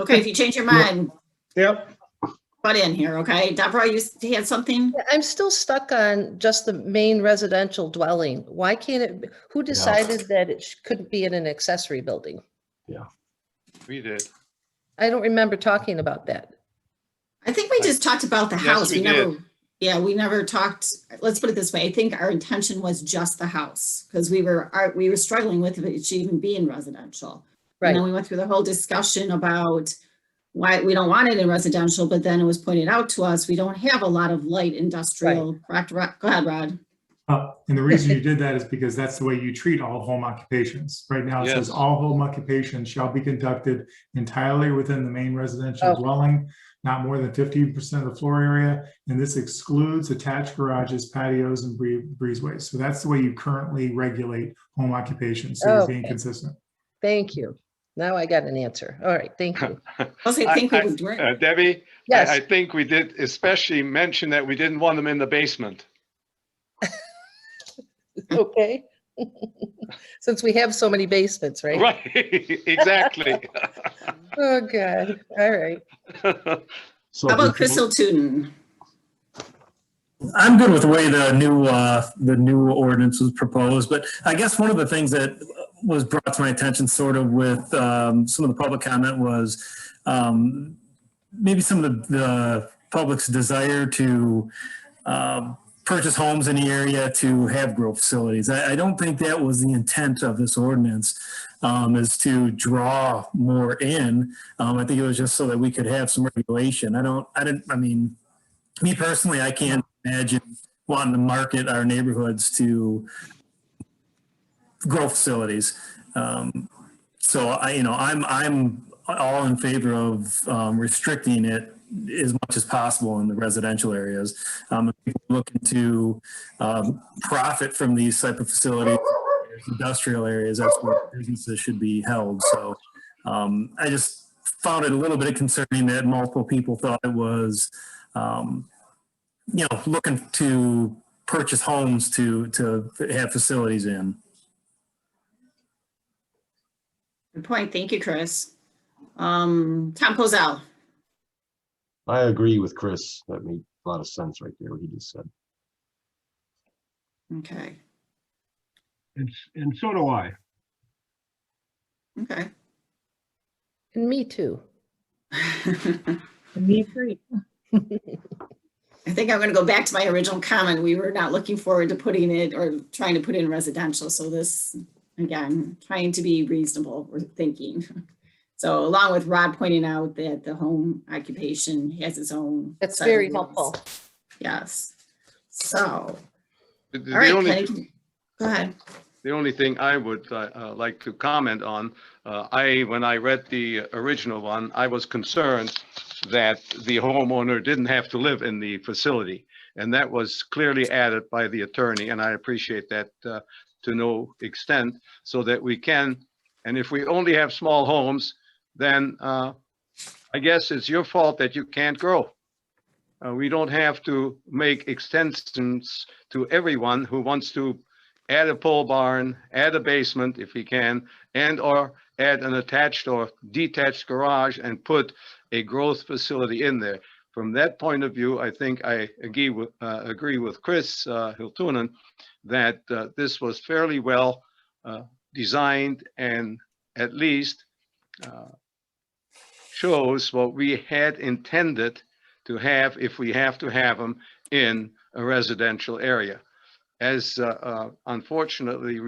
Okay, if you change your mind, Yep. butt in here, okay? Deborah, you had something? I'm still stuck on just the main residential dwelling. Why can't it, who decided that it couldn't be in an accessory building? Yeah. We did. I don't remember talking about that. I think we just talked about the Yes, house. we never, did. yeah, we never talked, let's put it this way. I think our intention was just the house because we were struggling with it should even be in residential. Right. And then we went through the whole discussion about why we don't want it in residential, but then it was pointed out to us, we don't have a lot of light industrial. Correct? Go ahead, Rod. And the reason you did that is because that's the way you treat all home occupations. Right now, it says Yes. all home occupations shall be conducted entirely within the main residential dwelling, not more than 50% of the floor area. And this excludes attached garages, patios, and breezeways. So that's the way you currently regulate home occupations. So you're being consistent. Thank you. Now I got an answer. All right, thank you. Debbie, Yes. I think we did especially mention that we didn't want them in the basement. Okay. Since we have so many basements, right? Right, exactly. Oh, God. All right. How about Crystal Tootin? I'm good with the way the new ordinance was proposed, but I guess one of the things that was brought to my attention sort of with some of the public comment was maybe some of the public's desire to purchase homes in the area to have grow facilities. I don't think that was the intent of this ordinance, is to draw more in. I think it was just so that we could have some regulation. I mean, me personally, I can't imagine wanting to market our neighborhoods to grow facilities. So I'm all in favor of restricting it as much as possible in the residential areas. If people are looking to profit from these type of facilities, industrial areas, that's where businesses should be held. So I just found it a little bit concerning that multiple people thought it was, looking to purchase homes to have facilities in. Good point. Thank you, Chris. Tom Kozel. I agree with Chris. That made a lot of sense right there, what he just said. Okay. And so do I. Okay. And me too. Me too. I think I'm going to go back to my original comment. We were not looking forward to putting it or trying to put it in residential. So this, again, trying to be reasonable, we're thinking. So along with Rod pointing out that the home occupation has its own. That's set of very rules. helpful. Yes. So, The all right, only- Kenny, go ahead. The only thing I would like to comment on, when I read the original one, I was concerned that the homeowner didn't have to live in the facility. And that was clearly added by the attorney, and I appreciate that to no extent, so that we can, and if we only have small homes, then I guess it's your fault that you can't grow. We don't have to make extensions to everyone who wants to add a pole barn, add a basement if he can, and or add an attached or detached garage and put a growth facility in there. From that point of view, I think I agree with Chris Hiltunen that this was fairly well designed and at least shows what we had intended to have if we have to have them in a residential area. As unfortunately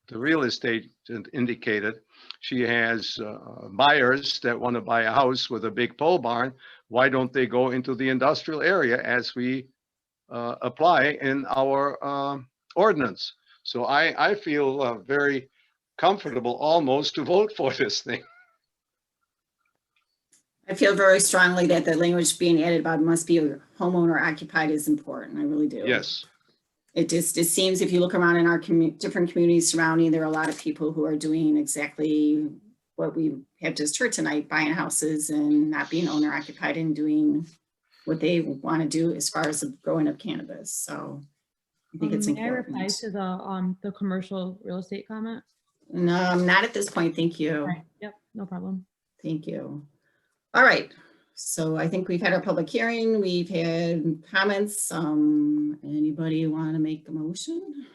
the real estate indicated, she has buyers that want to buy a house with a big pole barn. Why don't they go into the industrial area as we apply in our ordinance? So I feel very comfortable almost to vote for this thing. I feel very strongly that the language being added about must be homeowner occupied is important. I really do. Yes. It seems if you look around in our different communities surrounding, there are a lot of people who are doing exactly what we have just heard tonight, buying houses and not being owner occupied and doing what they want to do as far as the growing of cannabis. So I think it's May I important. reply to the commercial real estate comment? No, not at this point. Thank you. Right. Yep, no problem. Thank you. All right. So I think we've had our public hearing. We've had comments. Anybody want to make a motion?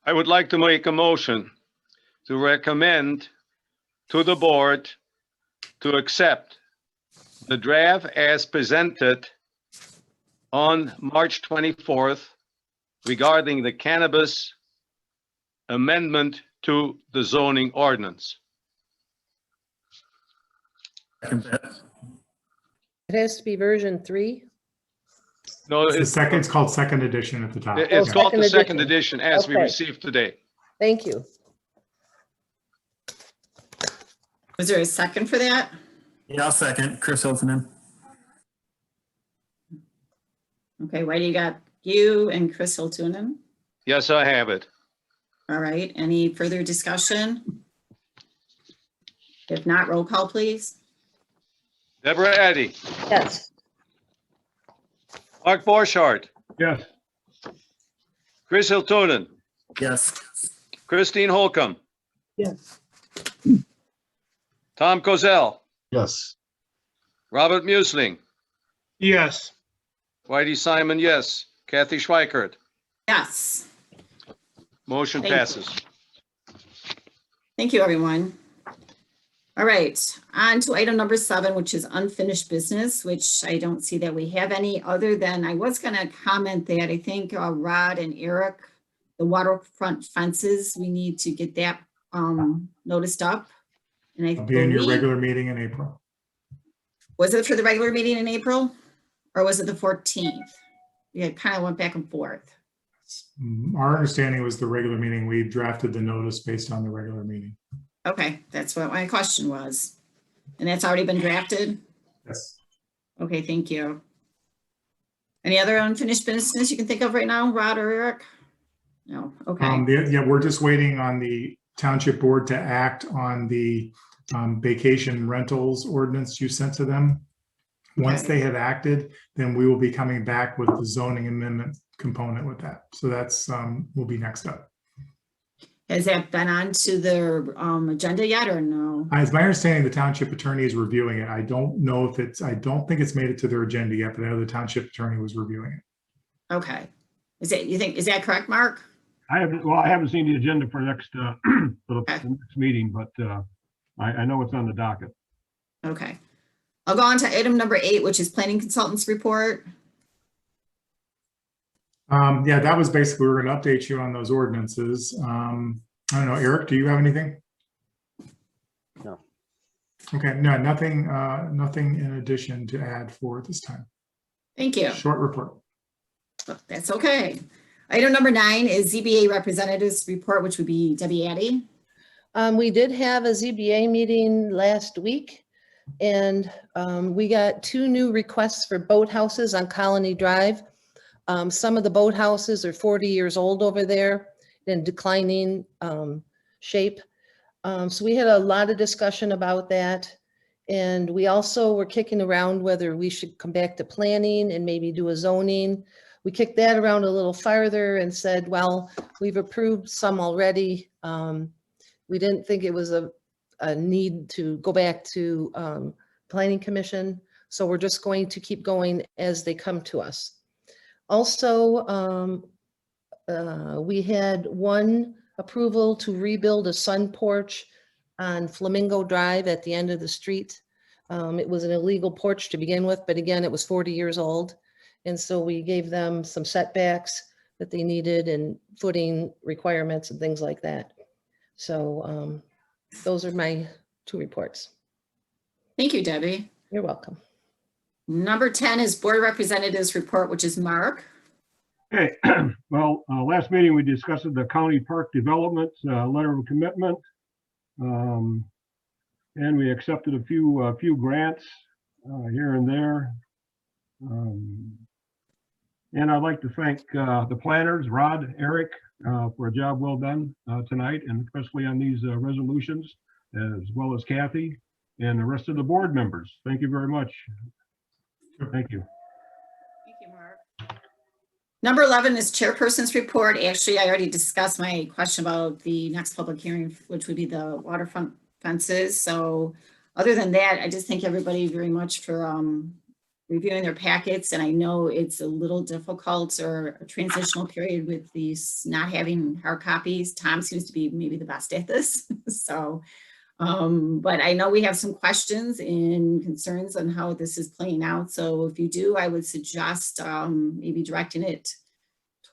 I would like to make a motion to recommend to the board to accept the draft as presented on March 24th regarding the cannabis amendment to the zoning ordinance. It has to be version 3. No, It's called second edition at the top. It's Yeah. called the second edition as we Okay. received today. Thank you. Was there a second for that? Yeah, I'll second. Chris Hiltunen. Okay, why do you got you and Chris Hiltunen? Yes, I have it. All right, any further discussion? If not, roll call, please. Deborah Addy, Yes. Mark Borchardt, Yes. Chris Hiltunen, Yes. Christine Holcomb, Yes. Tom Kozel, Yes. Robert Musling, Yes. Whitey Simon, yes. Kathy Schweikert, Yes. motion Thank you. passes. Thank you, everyone. All right, on to item number 7, which is unfinished business, which I don't see that we have any other than I was going to comment that I think Rod and Eric, the waterfront fences, we need to get that noticed up. And It'll be in your regular meeting in April. Was it for the regular meeting in April or was it the 14th? Yeah, kind of went back and forth. Our understanding was the regular meeting. We drafted the notice based on the regular meeting. Okay, that's what my question was. And that's already been drafted? Yes. Okay, thank you. Any other unfinished business you can think of right now, Rod or Eric? No, okay. Yeah, we're just waiting on the township board to act on the vacation rentals ordinance you sent to them. Once Okay. they have acted, then we will be coming back with the zoning amendment component with that. So that's, will be next up. Has that been on to their agenda yet or no? It's my understanding the township attorney is reviewing it. I don't know if it's, I don't think it's made it to their agenda yet, but I know the township attorney was reviewing it. Okay. Is that correct, Mark? I haven't seen the agenda for next, for the next meeting, but I know it's on the docket. Okay. I'll go on to item number 8, which is planning consultants report. Yeah, that was basically, we were going to update you on those ordinances. I don't know, Eric, do you have anything? No. Okay, no, nothing, nothing in addition to add for this time. Thank you. Short report. That's okay. Item number 9 is ZBA representatives report, which would be Debbie Addy. We did have a ZBA meeting last week, and we got 2 new requests for boathouses on Colony Drive. Some of the boathouses are 40 years old over there in declining shape. So we had a lot of discussion about that. And we also were kicking around whether we should come back to planning and maybe do a zoning. We kicked that around a little farther and said, well, we've approved some already. We didn't think it was a need to go back to Planning Commission. So we're just going to keep going as they come to us. Also, we had 1 approval to rebuild a sun porch on Flamingo Drive at the end of the street. It was an illegal porch to begin with, but again, it was 40 years old. And so we gave them some setbacks that they needed and footing requirements and things like that. So those are my 2 reports. Thank you, Debbie. You're welcome. Number 10 is board representatives report, which is Mark. Okay, well, last meeting we discussed the county park development letter of commitment. And we accepted a few grants here and there. And I'd like to thank the planners, Rod, Eric, for a job well done tonight, and especially on these resolutions, as well as Kathy and the rest of the board members. Thank you very much. Thank you. Thank you, Mark. Number 11 is chairperson's report. Actually, I already discussed my question about the next public hearing, which would be the waterfront fences. So other than that, I just thank everybody very much for reviewing their packets. And I know it's a little difficult or a transitional period with these not having hard copies. Tom seems to be maybe the best at this. So, but I know we have some questions and concerns on how this is playing out. So if you do, I would suggest maybe directing it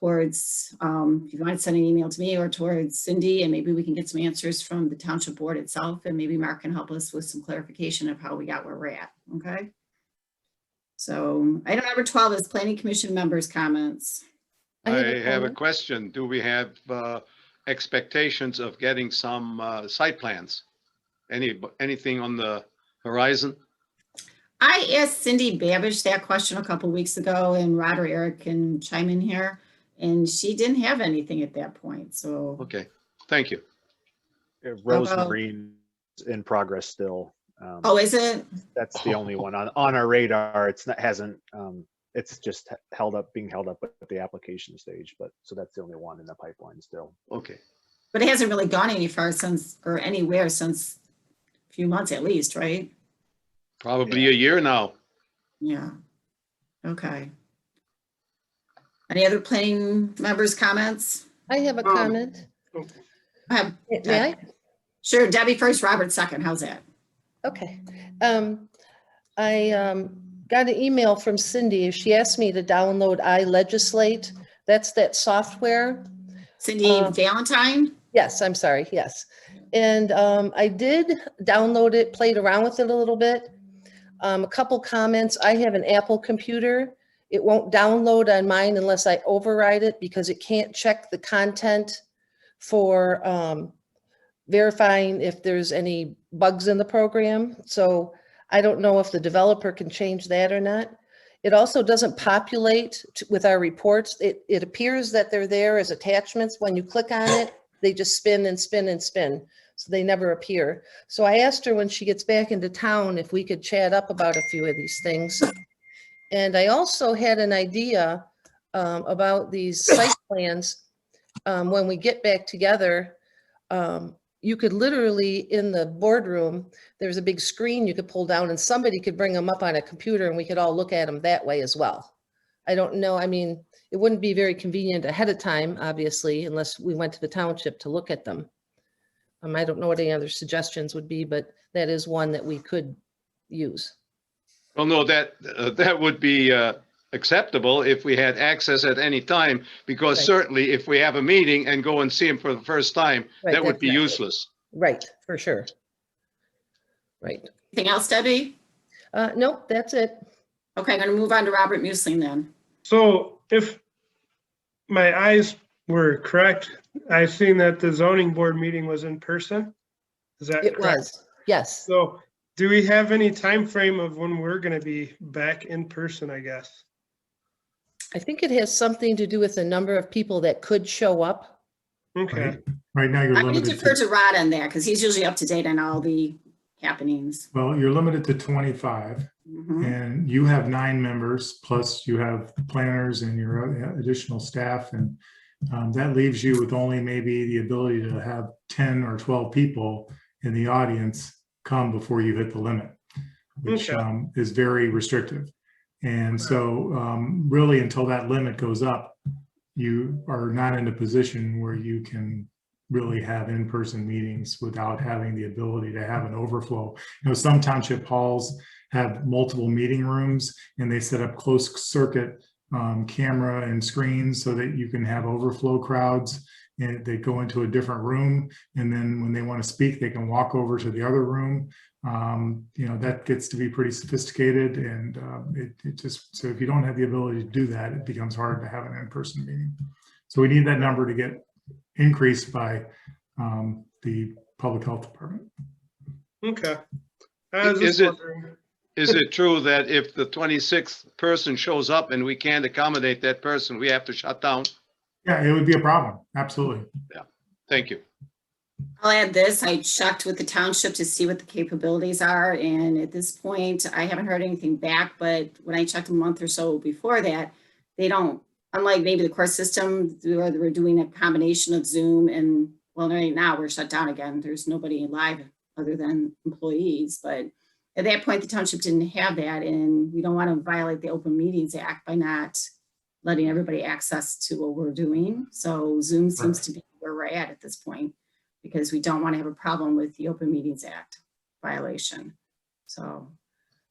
towards, if you want to send an email to me or towards Cindy, and maybe we can get some answers from the township board itself, and maybe Mark can help us with some clarification of how we got where we're at, okay? So item number 12 is planning commission members' comments. I have a question. Do we have expectations of getting some site plans? Anything on the horizon? I asked Cindy Babish that question a couple weeks ago, and Rod or Eric can chime in here, and she didn't have anything at that point. So okay, thank you. Rosemary in progress still. Oh, is it? That's the only one on our radar. It's not it's just being held up at the application stage, but so that's the only one in the pipeline still. Okay. But it hasn't really gone any far since, or anywhere since a few months at least, right? Probably a year now. Yeah. Okay. Any other planning members' comments? I have a comment. May I? Sure. Debbie first, Robert second. How's that? Okay. I got an email from Cindy. She asked me to download iLegislate. That's that software. Cindy Valentine? Yes, I'm sorry. Yes. And I did download it, played around with it a little bit. A couple comments. I have an Apple computer. It won't download on mine unless I override it because it can't check the content for verifying if there's any bugs in the program. So I don't know if the developer can change that or not. It also doesn't populate with our reports. It appears that they're there as attachments. When you click on it, they just spin and spin and spin. so they never appear. So I asked her when she gets back into town if we could chat up about a few of these things. And I also had an idea about these site plans. When we get back together, you could literally, in the boardroom, there's a big screen you could pull down and somebody could bring them up on a computer and we could all look at them that way as well. I don't know. I mean, it wouldn't be very convenient ahead of time, obviously, unless we went to the township to look at them. I don't know what any other suggestions would be, but that is one that we could use. Well, no, that would be acceptable if we had access at any time, because Right. certainly if we have a meeting and go and see him for the first time, Right, that would that's be right. useless. Right, for sure. Right. Anything else, Debbie? Nope, that's it. Okay, I'm going to move on to Robert Muesling then. So if my eyes were correct, I've seen that the zoning board meeting was in person. Is that It correct? was, yes. So do we have any time frame of when we're going to be back in person, I guess? I think it has something to do with the number of people that could show up. Okay. Right now, you're I'm going to limited defer to, to Rod on that because he's usually up to date on all the happenings. well, you're limited to 25. Mhm. And you have 9 members, plus you have planners and your additional staff. And that leaves you with only maybe the ability to have 10 or 12 people in the audience come before you hit the limit, which is very restrictive. And so really until that limit goes up, you are not in a position where you can really have in-person meetings without having the ability to have an overflow. You know, some township halls have multiple meeting rooms and they set up closed circuit camera and screens so that you can have overflow crowds, and they go into a different room. And then when they want to speak, they can walk over to the other room. You know, that gets to be pretty sophisticated, and it just, so if you don't have the ability to do that, it becomes hard to have an in-person meeting. So we need that number to get increased by the public health department. Okay. I was just wondering. Is it true that if the 26th person shows up and we can't accommodate that person, we have to shut down? Yeah, it would be a problem. Absolutely. Yeah. Thank you. I'll add this. I checked with the township to see what the capabilities are. And at this point, I haven't heard anything back. But when I checked a month or so before that, they don't, unlike maybe the court system, where we're doing a combination of Zoom and, well, right now we're shut down again. There's nobody live other than employees. But at that point, the township didn't have that. And we don't want to violate the Open Meetings Act by not letting everybody access to what we're doing. So Zoom seems to be where we're at this point, because we don't want to have a problem with the Open Meetings Act violation. So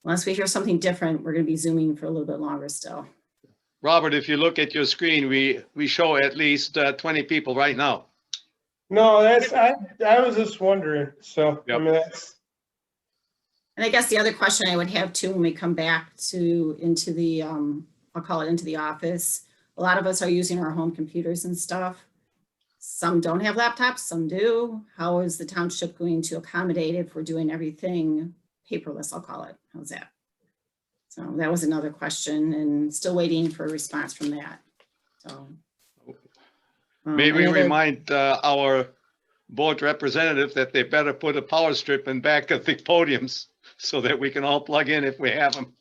unless we hear something different, we're going to be Zooming for a little bit longer still. Robert, if you look at your screen, we show at least 20 people right now. No, that's, I was just wondering. So, I mean, that's. And I guess the other question I would have too, when we come back into the, I'll call it into the office, a lot of us are using our home computers and stuff. Some don't have laptops, some do. How is the township going to accommodate if we're doing everything paperless, I'll call it? How's that? So that was another question, and still waiting for a response from that. So May we remind our board representative that they better put a power strip in back of the podiums so that we can all plug in if we have them.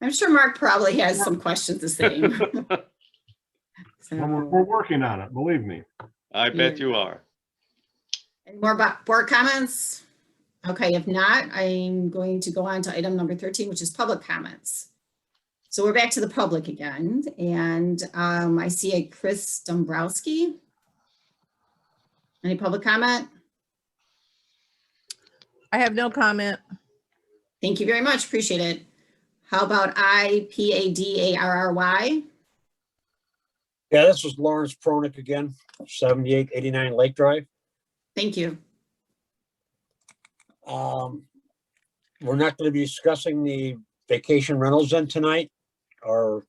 I'm sure Mark probably has some questions the same. So, Well, we're working on it, believe me. I bet you are. any more about board comments? Okay, if not, I'm going to go on to item number 13, which is public comments. So we're back to the public again, and I see a Chris Dombrowski. Any public comment? I have no comment. Thank you very much, appreciate it. How about IPADARRY? Yeah, this is Lawrence Pronick again, 7889 Lake Drive. Thank you. We're not going to be discussing the vacation rentals then tonight, or?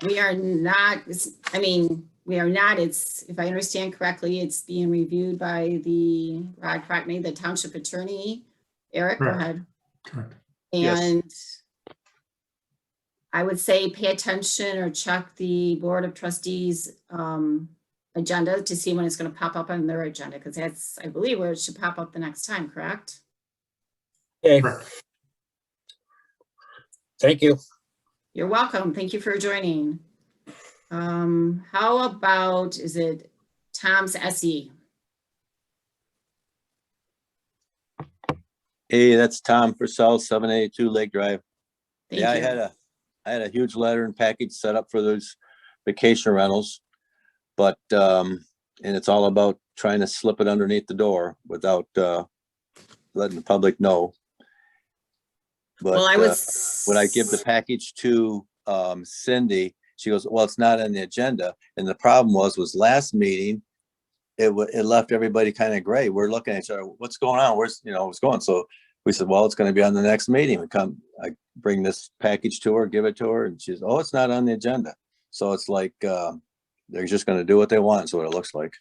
We are not, I mean, we are not, it's, if I understand correctly, it's being reviewed by the, Rod, correct me, the township attorney. Eric, go Correct. ahead. Correct. And I would say pay attention or check the Board of Trustees agenda to see when it's going to pop up on their agenda, because that's, I believe, where it should pop up the next time, correct? Okay. Thank you. You're welcome. Thank you for joining. How about, is it Tom's SE? Hey, that's Tom Purcell, 782 Lake Drive. Thank Yeah, you. I had a huge letter and package set up for those vacation rentals, but and it's all about trying to slip it underneath the door without letting the public know. But Well, I was when I give the package to Cindy, she goes, "Well, it's not on the agenda." And the problem was last meeting, it left everybody kind of gray. We're looking at each other, what's going on? Where's, what's going? So we said, well, it's going to be on the next meeting. I bring this package to her, give it to her, and she's, oh, it's not on the agenda. So it's like they're just going to do what they want. Is what it looks like.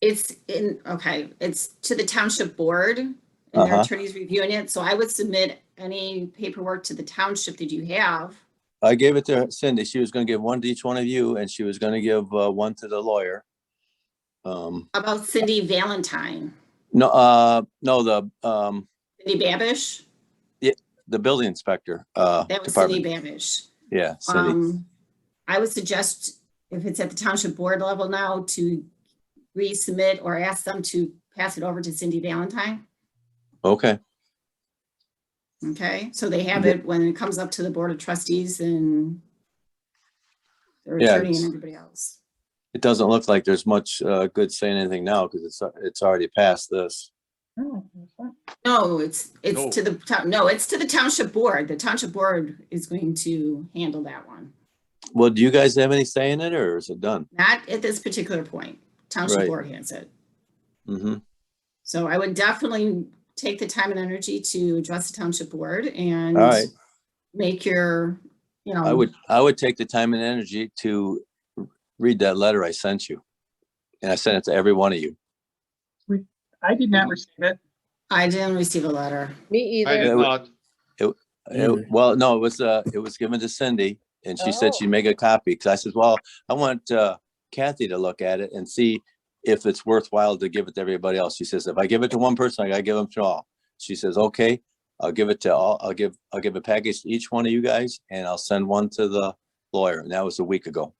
It's to the township board, and their attorney's reviewing it. So I would submit any paperwork to the township that you have. I gave it to Cindy. She was going to give one to each one of you, and she was going to give one to the lawyer. About Cindy Valentine. No, the Cindy Babish. Yeah, the building inspector. That was department. Cindy Babish. Yeah, Cindy. I would suggest, if it's at the township board level now, to resubmit or ask them to pass it over to Cindy Valentine. Okay. Okay, so they have it when it comes up to the board of trustees and their attorney and everybody else. It doesn't look like there's much good saying anything now because it's already past this. No, it's to the township board. The township board is going to handle that one. Well, do you guys have any say in it, or is it done? Not at this particular point. Township board has it. Mm-hmm. So I would definitely take the time and energy to address the township board and make your, I would take the time and energy to read that letter I sent you, and I sent it to every one of you. I did not receive it. I didn't receive a letter. Me either. I did not. Well, no, it was given to Cindy, and she said she'd make a copy, because I said, well, I want Kathy to look at it and see if it's worthwhile to give it to everybody else. She says, if I give it to one person, I gotta give them to all. She says, okay, I'll give it to all. I'll give a package to each one of you guys, and I'll send one to the lawyer. And that was a week ago.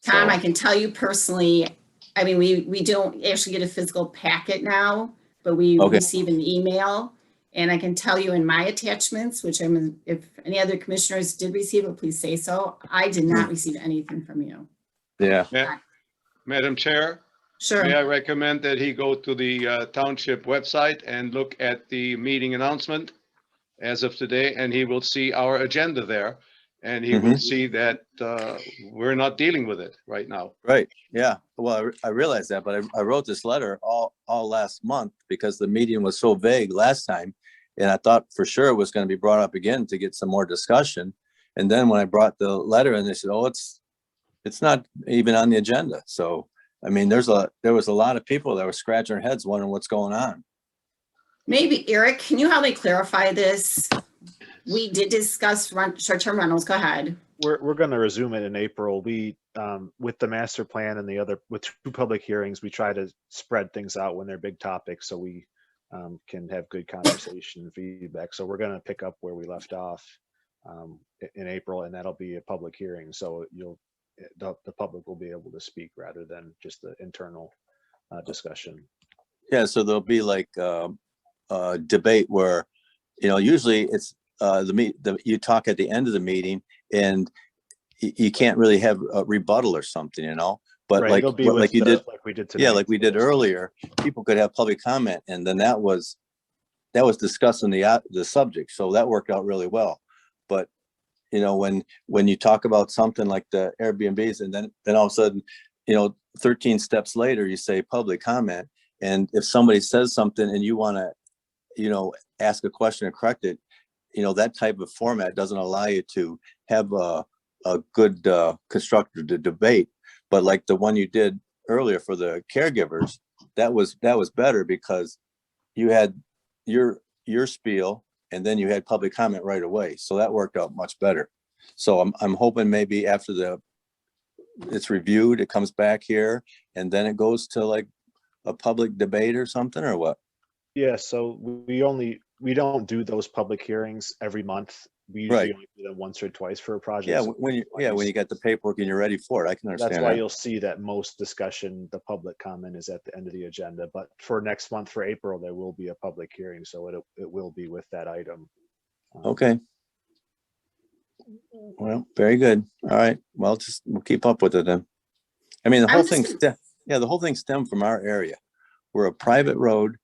Tom, I can tell you personally, I mean, we don't actually get a physical packet now, but we receive an email. And I can tell you in my attachments, which if any other commissioners did receive it, please say so. I did not receive anything from you. Yeah. Madam Chair? Sure. May I recommend that he go to the township website and look at the meeting announcement as of today, and he will see our agenda there. And he will see that we're not dealing with it right now. Right. Yeah. Well, I realized that, but I wrote this letter all last month because the meeting was so vague last time. And I thought for sure it was going to be brought up again to get some more discussion. And then when I brought the letter in, they said, oh, it's not even on the agenda. So, I mean, there was a lot of people that were scratching their heads wondering what's going on. Maybe Eric, can you help me clarify this? We did discuss short-term rentals. Go ahead. We're going to resume it in April. We, with the master plan and with 2 public hearings, we try to spread things out when they're big topics so we can have good conversation and feedback. So we're going to pick up where we left off in April, and that'll be a public hearing. So the public will be able to speak rather than just the internal discussion. Yeah. So there'll be like a debate where, usually it's you talk at the end of the meeting and you can't really have a rebuttal or something, but right, like you did, like we did today. Yeah, like we did earlier, people could have public comment, and then that was discussing the subject. So that worked out really well. But when you talk about something like the Airbnbs, and then all of a sudden, 13 steps later, you say public comment. And if somebody says something and you want to, ask a question or correct it, that type of format doesn't allow you to have a good constructive debate. But like the one you did earlier for the caregivers, that was better because you had your spiel and then you had public comment right away. So that worked out much better. So I'm hoping maybe after it's reviewed, it comes back here, and then it goes to like a public debate or something, or what? Yeah, so we don't do those public hearings every month. We usually Right. only do them once or twice for a project. Yeah, so when you get the paperwork and you're ready for it, I can that's understand why that. you'll see that most discussion, the public comment is at the end of the agenda. But for next month, for April, there will be a public hearing, so it will be with that item. Okay. Well, very good. All right. Well, we'll keep up with it then. I mean, the I'm whole just thing, the whole thing stemmed from our area. We're a private road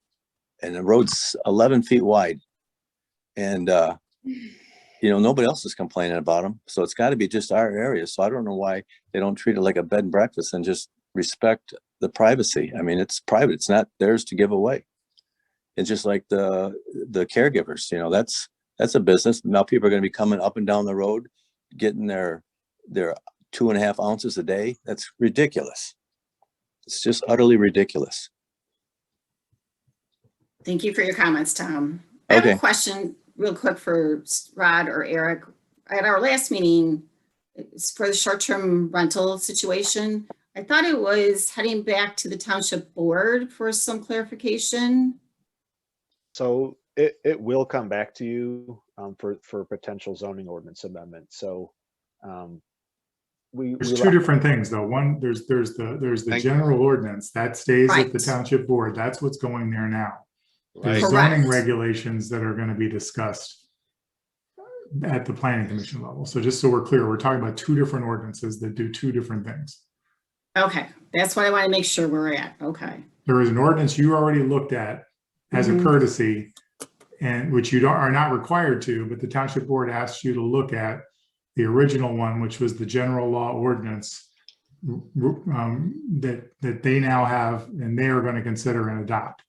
and the road's 11 feet wide. And, nobody else is complaining about them. So it's got to be just our area. So I don't know why they don't treat it like a bed and breakfast and just respect the privacy. I mean, it's private. It's not theirs to give away. It's just like the caregivers, that's a business. Now people are going to be coming up and down the road, getting their 2.5 ounces a day. That's ridiculous. It's just utterly ridiculous. Thank you for your comments, Tom. I have Okay. a question real quick for Rod or Eric. At our last meeting, it's for the short-term rental situation. I thought it was heading back to the township board for some clarification. So it will come back to you for potential zoning ordinance amendment. So There's two different things though. One, there's the general ordinance that stays at the Right. township board. That's what's going there now. There's Right. zoning Correct. regulations that are going to be discussed at the planning commission level. So just so we're clear, we're talking about two different ordinances that do two different things. Okay, that's what I want to make sure we're at. Okay. There is an ordinance you already looked at as a courtesy, and which you are not required to, but the township board asked you to look at the original one, which was the general law ordinance that they now have and they are going to consider and adopt.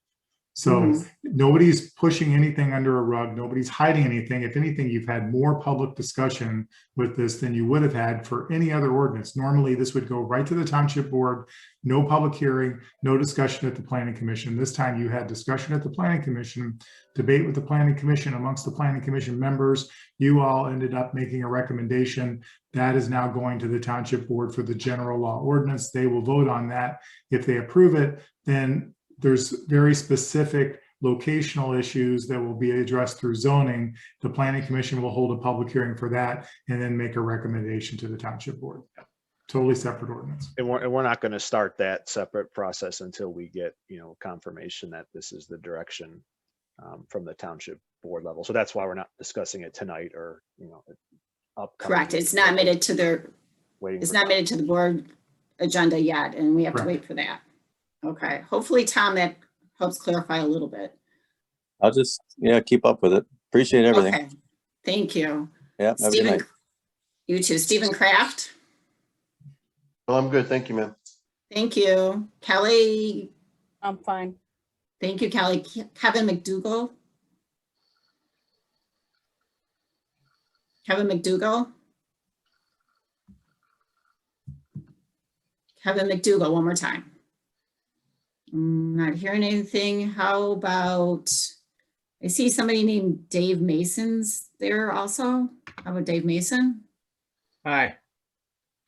So nobody's pushing anything under a rug. Nobody's hiding anything. If anything, you've had more public discussion with this than you would have had for any other ordinance. Normally, this would go right to the township board, no public hearing, no discussion at the planning commission. This time you had discussion at the planning commission, debate with the planning commission amongst the planning commission members. You all ended up making a recommendation that is now going to the township board for the general law ordinance. They will vote on that. If they approve it, then there's very specific locational issues that will be addressed through zoning. The planning commission will hold a public hearing for that and then make a recommendation to the township board. Totally separate ordinance. And we're not going to start that separate process until we get, confirmation that this is the direction from the township board level. So that's why we're not discussing it tonight or, upcoming. Correct. It's not made it to the board agenda yet, and we have to wait for that. Okay. Hopefully, Tom, that helps clarify a little bit. I'll just, keep up with it. Appreciate everything. Okay. Thank you. Yeah. Have a good Stephen, night. you too. Stephen Krafft. Well, I'm good. Thank you, ma'am. Thank you. Kelley. I'm fine. Thank you, Kelley. Kevin McDougall. Kevin McDougall. Kevin McDougall, one more time. Not hearing anything. How about, I see somebody named Dave Mason's there also. How about Dave Mason? Hi.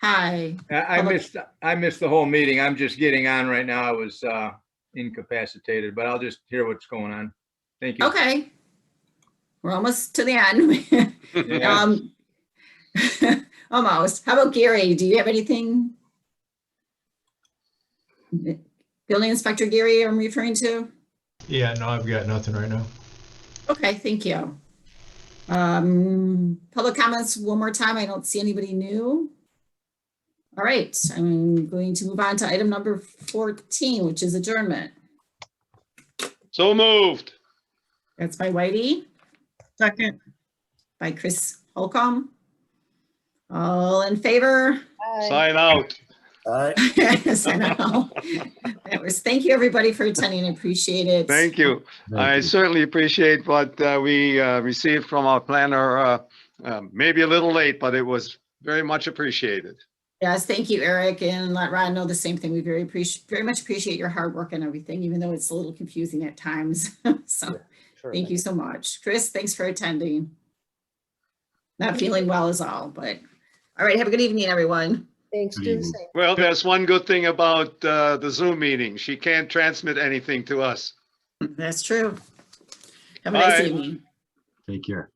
Hi. I missed the whole meeting. I'm just getting on right now. I was incapacitated, but I'll just hear what's going on. Thank you. Okay. We're almost to the end. Yeah. Almost. How about Gary? Do you have anything? Building Inspector Gary, I'm referring to? Yeah, no, I've got nothing right now. Okay, thank you. Public comments one more time. I don't see anybody new. All right, I'm going to move on to item number 14, which is adjournment. So moved. That's by Whitey. Second. By Chris Holcomb. All in favor? Sign out. Sign out. Thank you, everybody, for attending. I appreciate it. Thank you. I certainly appreciate what we received from our planner. Maybe a little late, but it was very much appreciated. Yes, thank you, Eric, and let Ron know the same thing. We very much appreciate your hard work and everything, even though it's a little confusing at times. So thank you so much. Chris, thanks for attending. Not feeling well is all, but all right, have a good evening, everyone. Thanks, Good do the evening. same. Well, there's one good thing about the Zoom meeting. She can't transmit anything to us. That's true. Have a All nice right. evening. Take care.